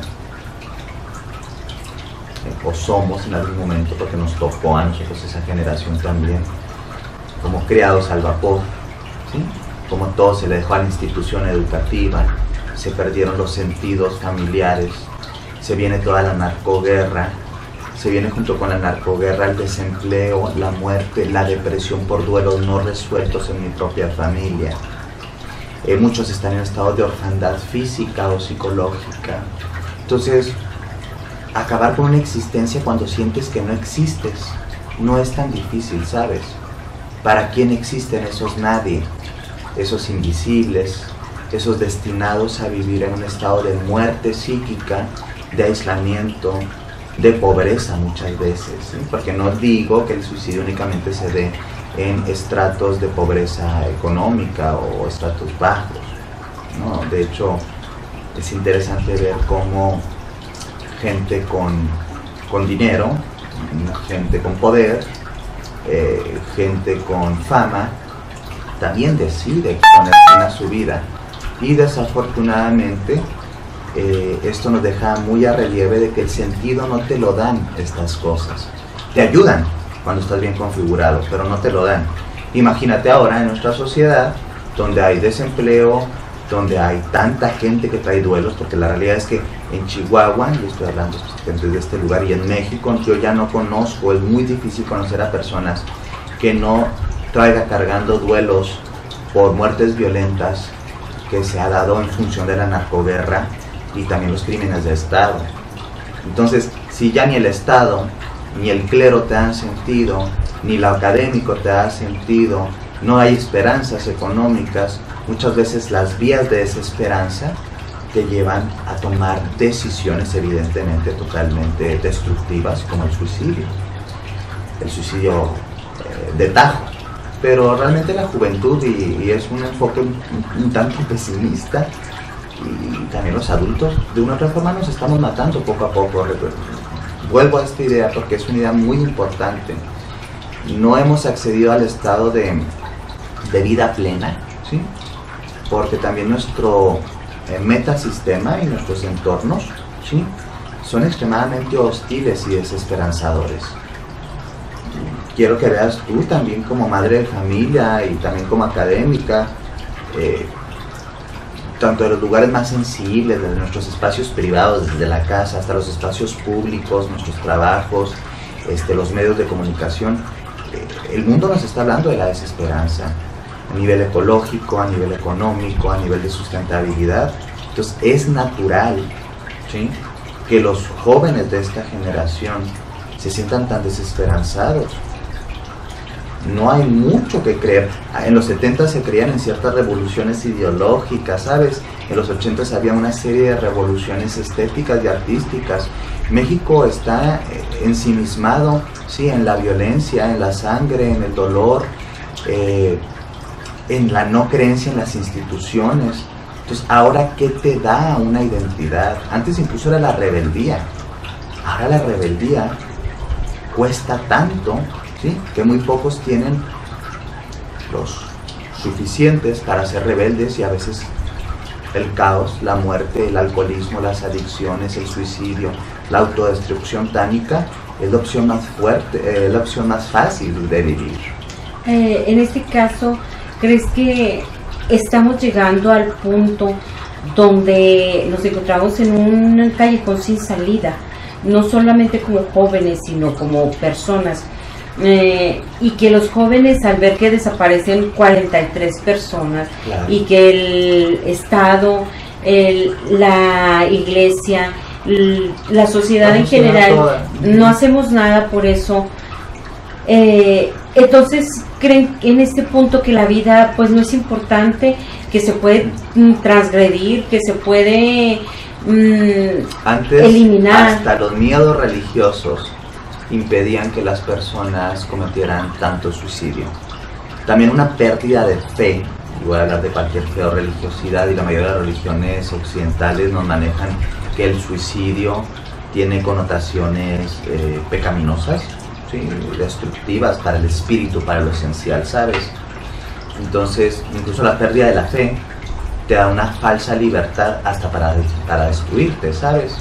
o somos en algún momento, porque nos tocó a nosotros esa generación también, como criados al vapor, ¿sí? Como todo se le dejó a la institución educativa, se perdieron los sentidos familiares, se viene toda la narcoguerra, se viene junto con la narcoguerra el desempleo, la muerte, la depresión por duelos no resueltos en mi propia familia. Muchos están en estado de orfandad física o psicológica. Entonces, acabar con una existencia cuando sientes que no existes no es tan difícil, ¿sabes? ¿Para quién existen esos nadie? Esos invisibles, esos destinados a vivir en un estado de muerte psíquica, de aislamiento, de pobreza muchas veces, ¿sí? Porque no digo que el suicidio únicamente se dé en estratos de pobreza económica o estratos bajos, ¿no? De hecho, es interesante ver cómo gente con dinero, gente con poder, gente con fama, también decide poner fin a su vida. Y desafortunadamente esto nos deja muy a relieve de que el sentido no te lo dan estas cosas. Te ayudan cuando estás bien configurado, pero no te lo dan. Imagínate ahora en nuestra sociedad, donde hay desempleo, donde hay tanta gente que trae duelos, porque la realidad es que en Chihuahua, y estoy hablando desde este lugar, y en México yo ya no conozco, es muy difícil conocer a personas que no traiga cargando duelos por muertes violentas que se ha dado en función de la narcoguerra y también los crímenes de Estado. Entonces, si ya ni el Estado, ni el clero te dan sentido, ni lo académico te da sentido, no hay esperanzas económicas, muchas veces las vías de desesperanza te llevan a tomar decisiones evidentemente totalmente destructivas, como el suicidio de tajo. Pero realmente la juventud, y es un enfoque un tanto pesimista, y también los adultos, de una otra forma nos estamos matando poco a poco. Vuelvo a esta idea porque es una idea muy importante. No hemos accedido al estado de vida plena, ¿sí? Porque también nuestro metasistema y nuestros entornos, ¿sí?, son extremadamente hostiles y desesperanzadores. Quiero que veas tú también como madre de familia y también como académica, tanto de los lugares más sensibles, desde nuestros espacios privados, desde la casa hasta los espacios públicos, nuestros trabajos, los medios de comunicación. El mundo nos está hablando de la desesperanza, a nivel ecológico, a nivel económico, a nivel de sustentabilidad. Entonces es natural, ¿sí?, que los jóvenes de esta generación se sientan tan desesperanzados. No hay mucho que creer. En los 70 se creían en ciertas revoluciones ideológicas, ¿sabes? En los 80 había una serie de revoluciones estéticas y artísticas. México está ensimismado, sí, en la violencia, en la sangre, en el dolor, en la no creencia en las instituciones. Entonces, ¿ahora qué te da una identidad? Antes incluso era la rebeldía. Ahora la rebeldía cuesta tanto, ¿sí?, que muy pocos tienen los suficientes para ser rebeldes, y a veces el caos, la muerte, el alcoholismo, las adicciones, el suicidio, la autodestrucción tánica es la opción más fuerte, la opción más fácil de vivir. En este caso, ¿crees que estamos llegando al punto donde nos encontramos en un callejón sin salida? No solamente como jóvenes, sino como personas. Y que los jóvenes, al ver que desaparecen 43 personas, claro, y que el Estado, la iglesia, la sociedad en general, no hacemos nada por eso, entonces creen en este punto que la vida pues no es importante, que se puede transgredir, que se puede antes, eliminar. Hasta los miedos religiosos impedían que las personas cometieran tanto suicidio. También una pérdida de fe, y voy a hablar de cualquier fe o religiosidad, y la mayoría de las religiones occidentales nos manejan que el suicidio tiene connotaciones pecaminosas, ¿sí?, destructivas para el espíritu, para lo esencial, ¿sabes? Entonces, incluso la pérdida de la fe te da una falsa libertad hasta para destruirte, ¿sabes?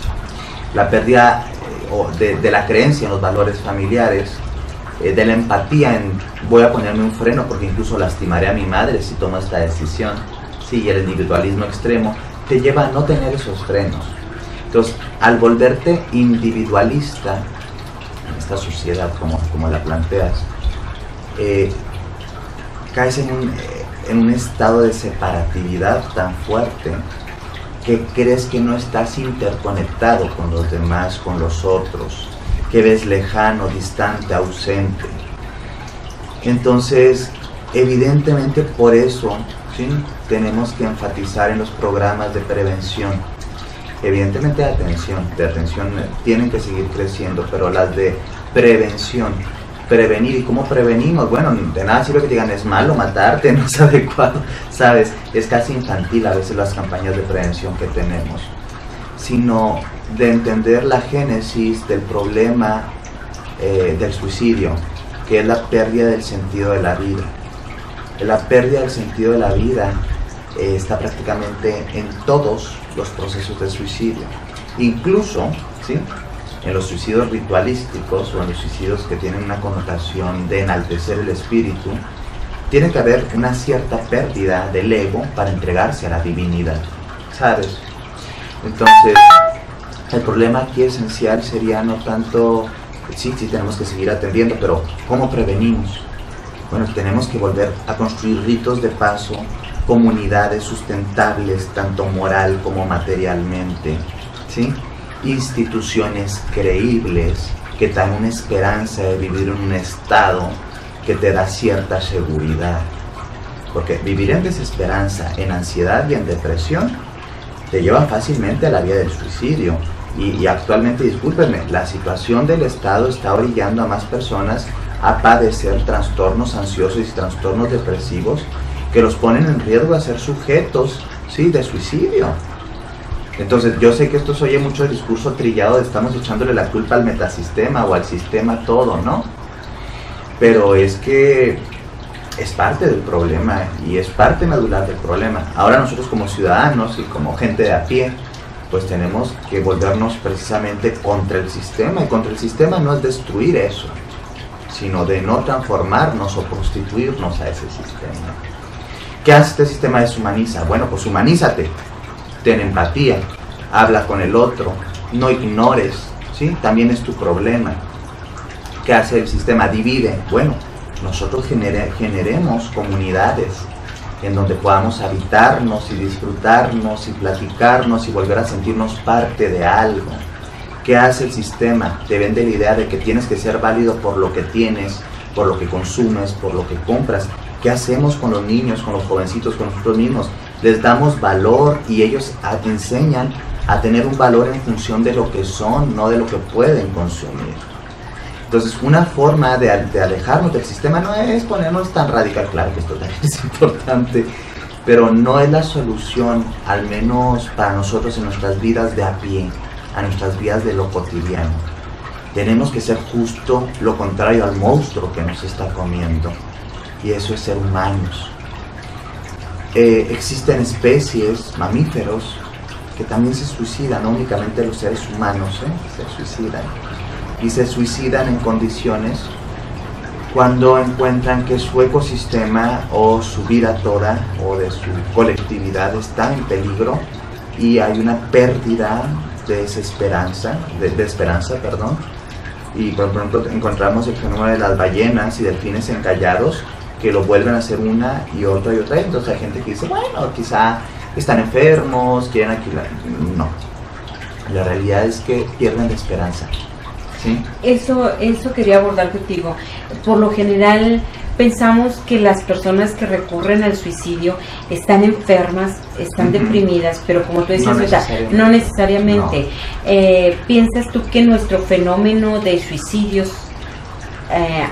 La pérdida de la creencia en los valores familiares, de la empatía en voy a ponerme un freno porque incluso lastimaré a mi madre si tomo esta decisión, sí, y el individualismo extremo te lleva a no tener esos frenos. Entonces, al volverte individualista en esta sociedad como la planteas, caes en un estado de separatividad tan fuerte que crees que no estás interconectado con los demás, con los otros, que ves lejano, distante, ausente. Entonces, evidentemente por eso, ¿sí?, tenemos que enfatizar en los programas de prevención. Evidentemente de atención tienen que seguir creciendo, pero las de prevención, prevenir. ¿Y cómo prevenimos? Bueno, de nada sirve que digan es malo matarte, no es adecuado, ¿sabes? Es casi infantil a veces las campañas de prevención que tenemos, sino de entender la génesis del problema del suicidio, que es la pérdida del sentido de la vida. La pérdida del sentido de la vida está prácticamente en todos los procesos de suicidio, incluso, ¿sí?, en los suicidios ritualísticos o en los suicidios que tienen una connotación de enaltecer el espíritu. Tiene que haber una cierta pérdida del ego para entregarse a la divinidad, ¿sabes? Entonces, el problema aquí esencial sería no tanto, sí tenemos que seguir atendiendo, pero ¿cómo prevenimos? Bueno, tenemos que volver a construir ritos de paso, comunidades sustentables, tanto moral como materialmente, ¿sí?, instituciones creíbles que dan una esperanza de vivir en un estado que te da cierta seguridad, Porque vivir en desesperanza, en ansiedad y en depresión te lleva fácilmente a la vía del suicidio. Y actualmente, discúlpenme, la situación del Estado está orillando a más personas a padecer trastornos ansiosos y trastornos depresivos que los ponen en riesgo a ser sujetos, ¿sí?, de suicidio. Entonces, yo sé que esto se oye mucho el discurso trillado de estamos echándole la culpa al metasistema o al sistema todo, ¿no? Pero es que es parte del problema y es parte medular del problema. Ahora nosotros como ciudadanos y como gente de a pie, pues tenemos que volvernos precisamente contra el sistema. Y contra el sistema no es destruir eso, sino de no transformarnos o prostituirnos a ese sistema. ¿Qué hace este sistema? Deshumaniza. Bueno, pues humanízate, ten empatía, habla con el otro, no ignores, ¿sí? También es tu problema. ¿Qué hace el sistema? Divide. Bueno, nosotros generemos comunidades en donde podamos habitarnos y disfrutarnos y platicarnos y volver a sentirnos parte de algo. ¿Qué hace el sistema? Te vende la idea de que tienes que ser válido por lo que tienes, por lo que consumes, por lo que compras. ¿Qué hacemos con los niños, con los jovencitos, con nosotros mismos? Les damos valor y ellos enseñan a tener un valor en función de lo que son, no de lo que pueden consumir. Entonces, una forma de alejarnos del sistema no es ponernos tan radical, claro que esto también es importante, pero no es la solución, al menos para nosotros en nuestras vidas de a pie, a nuestras vidas de lo cotidiano. Tenemos que ser justo lo contrario al monstruo que nos está comiendo, y eso es ser humanos. Existen especies, mamíferos, que también se suicidan, no únicamente los seres humanos, se suicidan. Y se suicidan en condiciones cuando encuentran que su ecosistema o su vida toda o de su colectividad está en peligro y hay una pérdida de esperanza, y por ejemplo encontramos el fenómeno de las ballenas y delfines encallados que lo vuelven a hacer una y otra, entonces hay gente que dice, bueno, quizá están enfermos, quieren alquilar. No, la realidad es que pierden la esperanza. ¿Sí? Eso quería abordar contigo. Por lo general pensamos que las personas que recurren al suicidio están enfermas, están deprimidas, pero como tú decías, no necesariamente. No. ¿Piensas tú que nuestro fenómeno de suicidios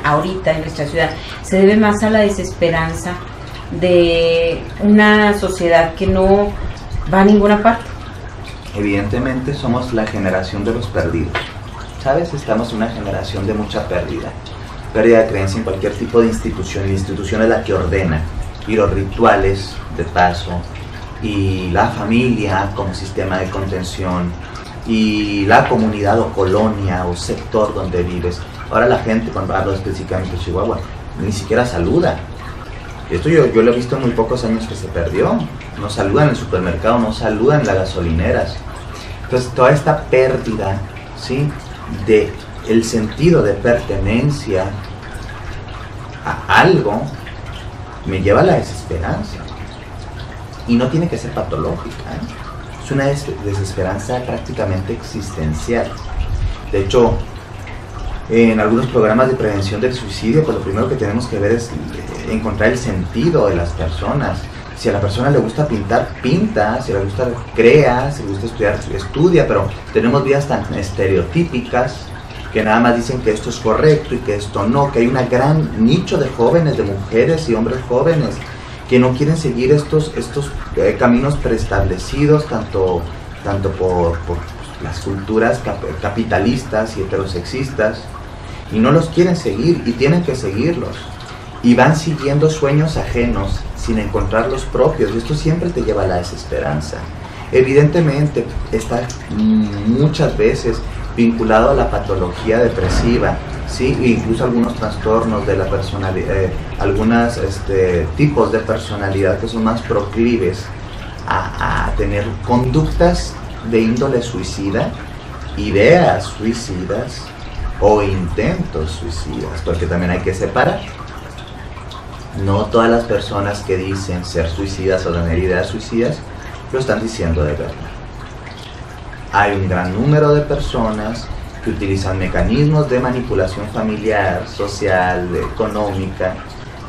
ahorita en nuestra ciudad se debe más a la desesperanza de una sociedad que no va a ninguna parte? Evidentemente somos la generación de los perdidos. ¿Sabes? Estamos en una generación de mucha pérdida de creencia en cualquier tipo de institución. La institución es la que ordena, y los rituales de paso, y la familia como sistema de contención, y la comunidad o colonia o sector donde vives. Ahora la gente, cuando hablo específicamente de Chihuahua, ni siquiera saluda. Esto yo lo he visto en muy pocos años que se perdió. No saludan en el supermercado, no saludan en las gasolineras. Entonces toda esta pérdida, ¿sí?, de el sentido de pertenencia a algo me lleva a la desesperanza, y no tiene que ser patológica, es una desesperanza prácticamente existencial. De hecho, en algunos programas de prevención del suicidio, pues lo primero que tenemos que ver es encontrar el sentido de las personas. Si a la persona le gusta pintar, pinta, si le gusta, crea, si le gusta estudiar, estudia, pero tenemos vidas tan estereotípicas que nada más dicen que esto es correcto y que esto no, que hay un gran nicho de jóvenes, de mujeres y hombres jóvenes que no quieren seguir estos caminos preestablecidos, tanto por las culturas capitalistas y heterosexistas, y no los quieren seguir y tienen que seguirlos, y van siguiendo sueños ajenos sin encontrar los propios, y esto siempre te lleva a la desesperanza. Evidentemente está muchas veces vinculado a la patología depresiva, ¿sí? E incluso algunos trastornos de la personalidad, algunos tipos de personalidad que son más proclives a tener conductas de índole suicida, ideas suicidas o intentos suicidas, porque también hay que separar. No todas las personas que dicen ser suicidas o tener ideas suicidas lo están diciendo de verdad. Hay un gran número de personas que utilizan mecanismos de manipulación familiar, social, económica,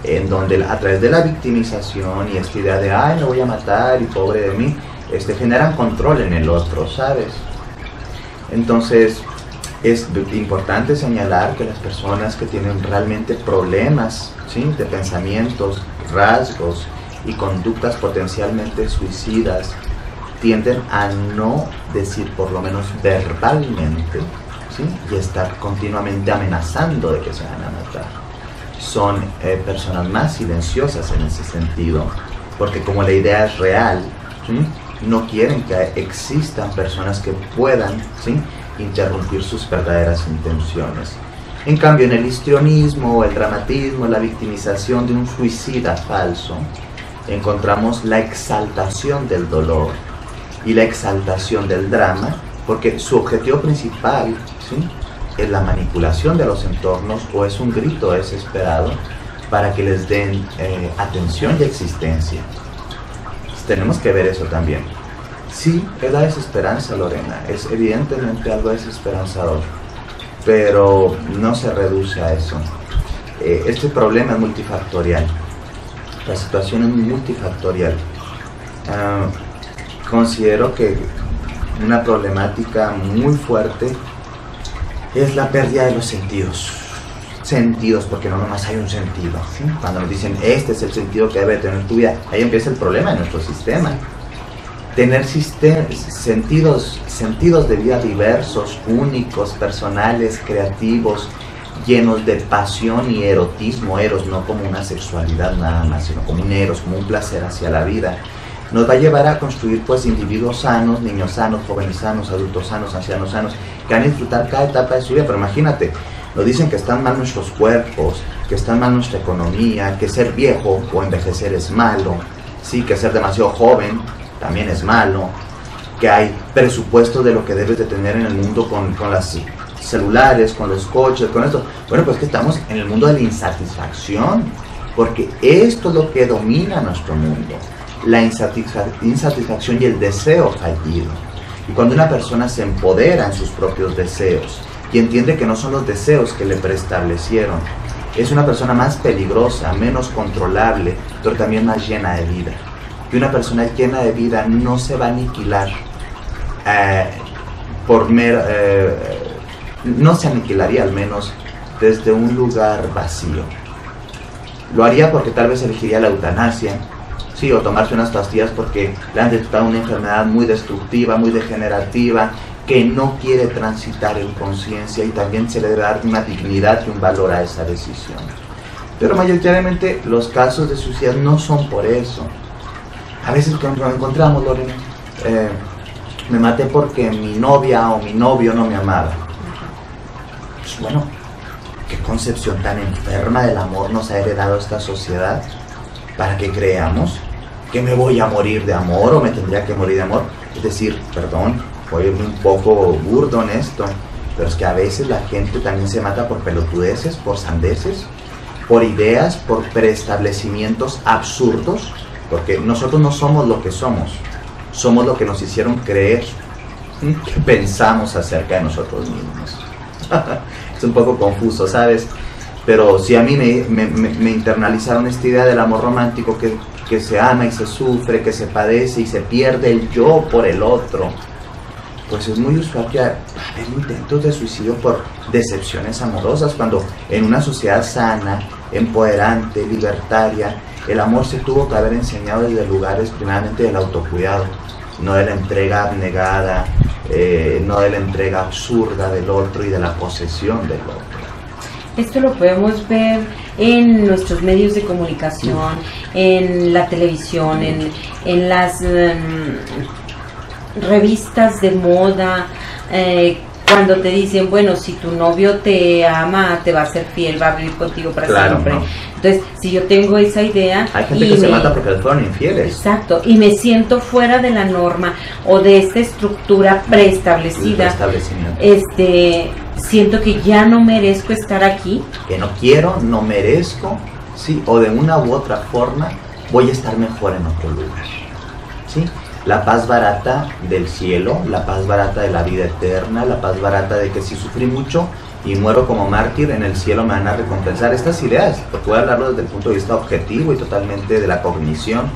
en donde a través de la victimización y esta idea de ay, me voy a matar y pobre de mí, generan control en el otro, ¿sabes? Entonces es importante señalar que las personas que tienen realmente problemas, ¿sí?, de pensamientos, rasgos y conductas potencialmente suicidas tienden a no decir, por lo menos verbalmente, ¿sí?, y estar continuamente amenazando de que se van a matar. Son personas más silenciosas en ese sentido, porque como la idea es real, ¿sí?, no quieren que existan personas que puedan, ¿sí?, interrumpir sus verdaderas intenciones. En cambio, en el histrionismo, el dramatismo, la victimización de un suicida falso, encontramos la exaltación del dolor y la exaltación del drama, porque su objetivo principal, ¿sí?, es la manipulación de los entornos o es un grito desesperado para que les den atención y existencia. Tenemos que ver eso también. Sí, es la desesperanza, Lorena, es evidentemente algo desesperanzador, pero no se reduce a eso. Este problema es multifactorial, la situación es multifactorial. Considero que una problemática muy fuerte es la pérdida de los sentidos, porque no nomás hay un sentido, ¿sí? Cuando nos dicen este es el sentido que debe tener tu vida, ahí empieza el problema de nuestro sistema. Tener sentidos de vida diversos, únicos, personales, creativos, llenos de pasión y erotismo, eros no como una sexualidad nada más, sino como un eros, como un placer hacia la vida, nos va a llevar a construir pues individuos sanos, niños sanos, jóvenes sanos, adultos sanos, ancianos sanos, que van a disfrutar cada etapa de su vida. Pero imagínate, nos dicen que están mal nuestros cuerpos, que está mal nuestra economía, que ser viejo o envejecer es malo, sí, que ser demasiado joven también es malo, que hay presupuesto de lo que debes de tener en el mundo con las celulares, con los coches, con esto. Bueno, pues que estamos en el mundo de la insatisfacción, porque esto es lo que domina nuestro mundo, la insatisfacción y el deseo fallido. Y cuando una persona se empodera en sus propios deseos y entiende que no son los deseos que le preestablecieron, es una persona más peligrosa, menos controlable, pero también más llena de vida. Y una persona llena de vida no se va a aniquilar no se aniquilaría al menos desde un lugar vacío. Lo haría porque tal vez elegiría la eutanasia, sí, o tomarse unas pastillas porque le han detectado una enfermedad muy destructiva, muy degenerativa, que no quiere transitar en conciencia, y también se le debe dar una dignidad y un valor a esa decisión. Pero mayoritariamente los casos de suicidio no son por eso. A veces cuando nos encontramos, Lorena, me maté porque mi novia o mi novio no me amaba. Pues bueno, qué concepción tan enferma del amor nos ha heredado esta sociedad para que creamos que me voy a morir de amor o me tendría que morir de amor. Es decir, perdón, voy un poco burdo en esto, pero es que a veces la gente también se mata por pelotudeces, por sandeces, por ideas, por preestablecimientos absurdos, porque nosotros no somos lo que somos lo que nos hicieron creer que pensamos acerca de nosotros mismos. Es un poco confuso, ¿sabes? Pero si a mí me internalizaron esta idea del amor romántico, que se ama y se sufre, que se padece y se pierde el yo por el otro, pues es muy usual que haya intentos de suicidio por decepciones amorosas, cuando en una sociedad sana, empoderante, libertaria, el amor se tuvo que haber enseñado desde lugares primeramente del autocuidado, no de la entrega abnegada, no de la entrega absurda del otro y de la posesión del otro. Esto lo podemos ver en nuestros medios de comunicación, en la televisión, en las revistas de moda, cuando te dicen, bueno, si tu novio te ama, te va a ser fiel, va a vivir contigo para siempre. No. Entonces, si yo tengo esa idea... Hay gente que se mata porque les fueron infieles. Exacto, y me siento fuera de la norma o de esta estructura preestablecida. Siento que ya no merezco estar aquí. Que no quiero, no merezco, ¿sí? O de una u otra forma voy a estar mejor en otro lugar, ¿sí? La paz barata del cielo, la paz barata de la vida eterna, la paz barata de que si sufrí mucho y muero como mártir, en el cielo me van a recompensar. Estas ideas, porque voy a hablarlo desde el punto de vista objetivo y totalmente de la cognición.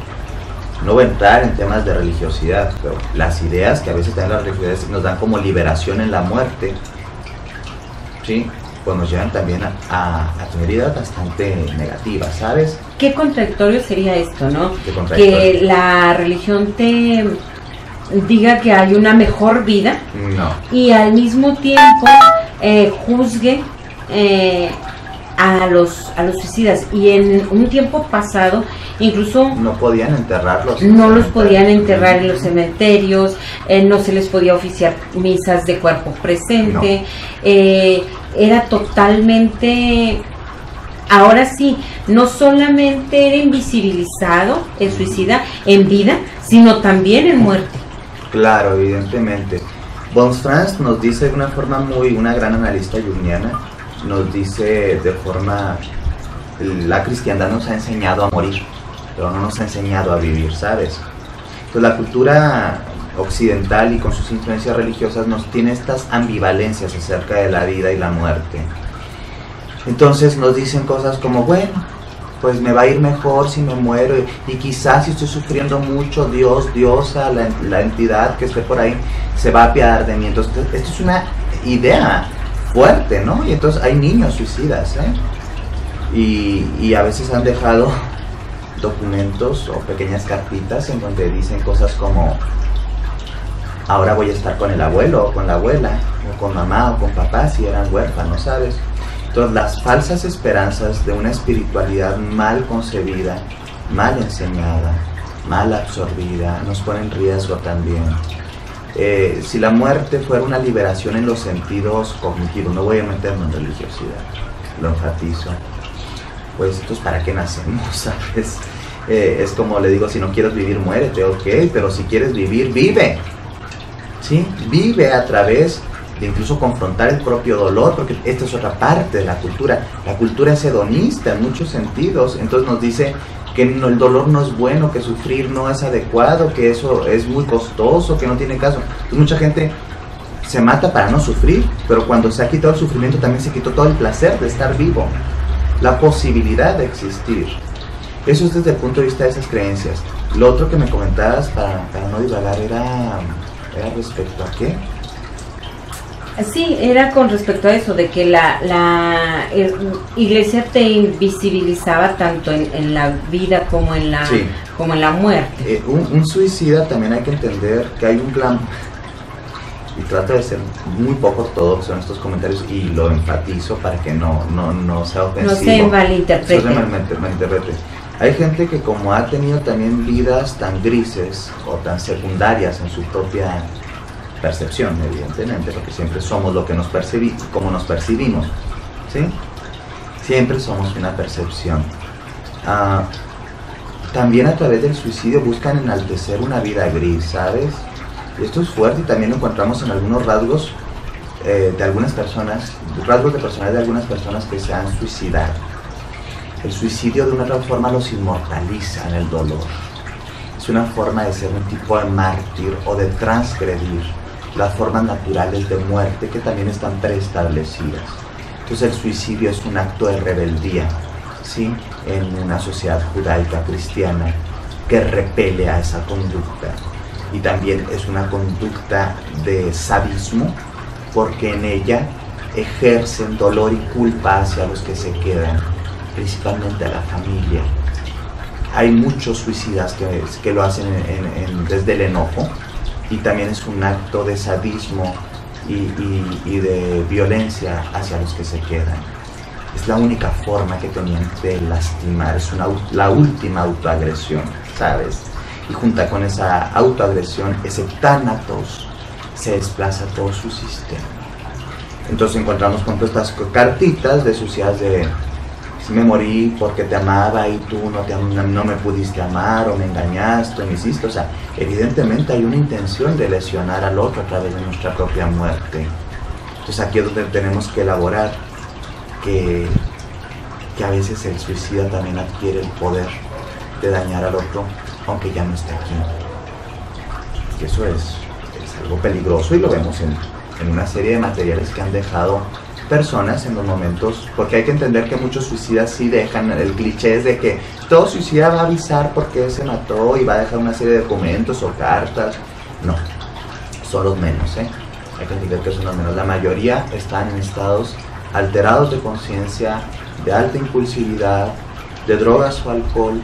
No voy a entrar en temas de religiosidad, pero las ideas que a veces también las religiosidades nos dan como liberación en la muerte, ¿sí? Pues nos llevan también a tener ideas bastante negativas, ¿sabes? Qué contradictorio sería esto, ¿no? Qué contradictorio. Que la religión te diga que hay una mejor vida No. y al mismo tiempo juzgue a los suicidas. Y en un tiempo pasado incluso No podían enterrarlos. no los podían enterrar en los cementerios, no se les podía oficiar misas de cuerpo presente, era totalmente, ahora sí, no solamente era invisibilizado el suicida en vida, sino también en muerte. Claro, evidentemente. Von Franz nos dice de una forma una gran analista junguiana, nos dice de forma, la cristiandad nos ha enseñado a morir, pero no nos ha enseñado a vivir, ¿sabes? Entonces la cultura occidental y con sus influencias religiosas nos tiene estas ambivalencias acerca de la vida y la muerte. Entonces nos dicen cosas como, bueno, pues me va a ir mejor si me muero y quizás si estoy sufriendo mucho, Dios, Diosa, la entidad que esté por ahí, se va a apiadar de mí. Entonces esto es una idea fuerte, ¿no? Y entonces hay niños suicidas, ¿eh? Y a veces han dejado documentos o pequeñas cartitas en donde dicen cosas como, ahora voy a estar con el abuelo o con la abuela, o con mamá o con papá si eran huérfanos, ¿sabes? Entonces las falsas esperanzas de una espiritualidad mal concebida, mal enseñada, mal absorbida, nos ponen en riesgo también. Si la muerte fuera una liberación en los sentidos cognitivos, no voy a meterme en religiosidad, lo enfatizo, pues entonces ¿para qué nacemos? ¿Sabes? Es como le digo, si no quieres vivir, muérete, ok, pero si quieres vivir, vive, ¿sí? Vive a través de incluso confrontar el propio dolor, porque esta es otra parte de la cultura. La cultura es hedonista en muchos sentidos, entonces nos dice que el dolor no es bueno, que sufrir no es adecuado, que eso es muy costoso, que no tiene caso. Entonces mucha gente se mata para no sufrir, pero cuando se ha quitado el sufrimiento también se quitó todo el placer de estar vivo, la posibilidad de existir. Eso es desde el punto de vista de esas creencias. Lo otro que me comentabas, para no divagar, era respecto a ¿qué? Sí, era con respecto a eso, de que la iglesia te invisibilizaba tanto en la vida como en la, sí, como en la muerte. Un suicida también hay que entender que hay un plan, y trato de ser muy poco ortodoxo en estos comentarios y lo enfatizo para que no sea ofensivo. No se malinterprete. No se malinterprete. Hay gente que como ha tenido también vidas tan grises o tan secundarias en su propia percepción, evidentemente, porque siempre somos lo que como nos percibimos, ¿sí? Siempre somos una percepción. También a través del suicidio buscan enaltecer una vida gris, ¿sabes? Y esto es fuerte y también lo encontramos en algunos rasgos de algunas personas, rasgos de personalidad de algunas personas que se han suicidado. El suicidio de una otra forma los inmortaliza en el dolor. Es una forma de ser un tipo de mártir o de transgredir las formas naturales de muerte que también están preestablecidas. Entonces el suicidio es un acto de rebeldía, ¿sí? En una sociedad judaica cristiana que repele a esa conducta, y también es una conducta de sadismo porque en ella ejercen dolor y culpa hacia los que se quedan, principalmente a la familia. Hay muchos suicidas que lo hacen desde el enojo, y también es un acto de sadismo y de violencia hacia los que se quedan. Es la única forma que tenían de lastimar, es la última autoagresión, ¿sabes? Y junto con esa autoagresión, ese tánatos, se desplaza todo su sistema. Entonces encontramos con todas estas cartitas de suicidas de me morí porque te amaba y tú no me pudiste amar, o me engañaste, o me hiciste. O sea, evidentemente hay una intención de lesionar al otro a través de nuestra propia muerte. Entonces aquí es donde tenemos que elaborar que a veces el suicida también adquiere el poder de dañar al otro aunque ya no esté aquí. Y eso es algo peligroso, y lo vemos en una serie de materiales que han dejado personas en los momentos, porque hay que entender que muchos suicidas sí dejan el cliché es de que todo suicida va a avisar por qué se mató y va a dejar una serie de documentos o cartas. No, son los menos, hay que entender que son los menos. La mayoría están en estados alterados de conciencia, de alta impulsividad, de drogas o alcohol,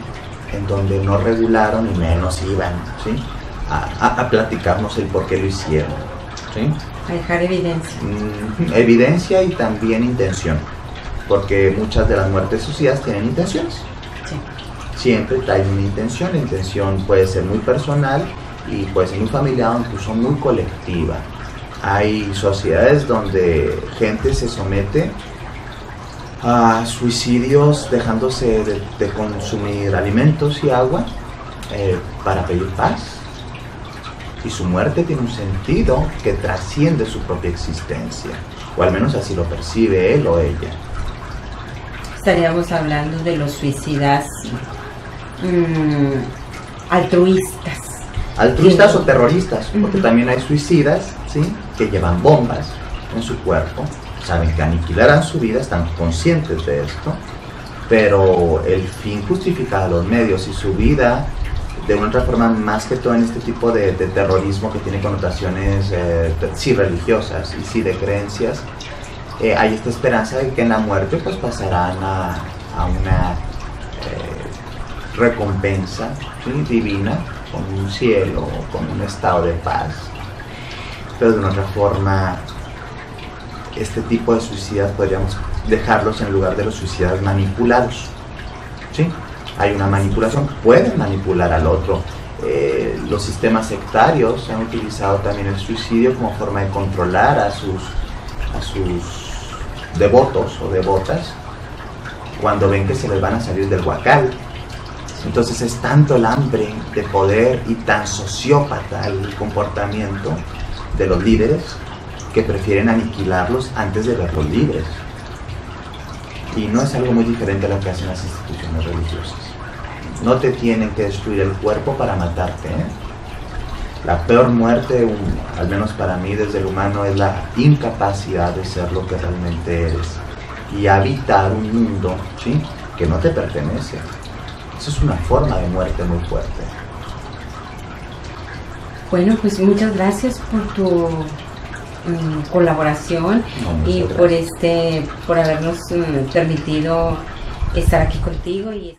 en donde no regularon y menos iban, ¿sí?, a platicarnos el por qué lo hicieron, ¿sí? A dejar evidencia. Evidencia y también intención, porque muchas de las muertes suicidas tienen intenciones. Sí. Siempre hay una intención, la intención puede ser muy personal y puede ser muy familiar o incluso muy colectiva. Hay sociedades donde gente se somete a suicidios dejándose de consumir alimentos y agua para pedir paz. Y su muerte tiene un sentido que trasciende su propia existencia, o al menos así lo percibe él o ella. Estaríamos hablando de los suicidas altruistas. Altruistas o terroristas, porque también hay suicidas, ¿sí?, que llevan bombas en su cuerpo, saben que aniquilarán su vida, están conscientes de esto, pero el fin justifica a los medios y su vida de una otra forma, más que todo en este tipo de terrorismo que tiene connotaciones sí religiosas y sí de creencias, hay esta esperanza de que en la muerte pues pasarán a una recompensa, ¿sí?, divina, con un cielo, con un estado de paz. Pero de una otra forma, este tipo de suicidas podríamos dejarlos en lugar de los suicidas manipulados, ¿sí? Hay una manipulación, pueden manipular al otro. Los sistemas sectarios han utilizado también el suicidio como forma de controlar a sus devotos o devotas cuando ven que se les van a salir del huacal. Entonces es tanto el hambre de poder y tan sociópata el comportamiento de los líderes que prefieren aniquilarlos antes de verlos libres. Y no es algo muy diferente a lo que hacen las instituciones religiosas. No te tienen que destruir el cuerpo para matarte, La peor muerte, al menos para mí desde el humano, es la incapacidad de ser lo que realmente eres y habitar un mundo, ¿sí?, que no te pertenece. Eso es una forma de muerte muy fuerte. Bueno, pues muchas gracias por tu colaboración y por habernos permitido estar aquí contigo y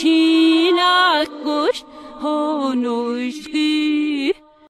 Hinakush,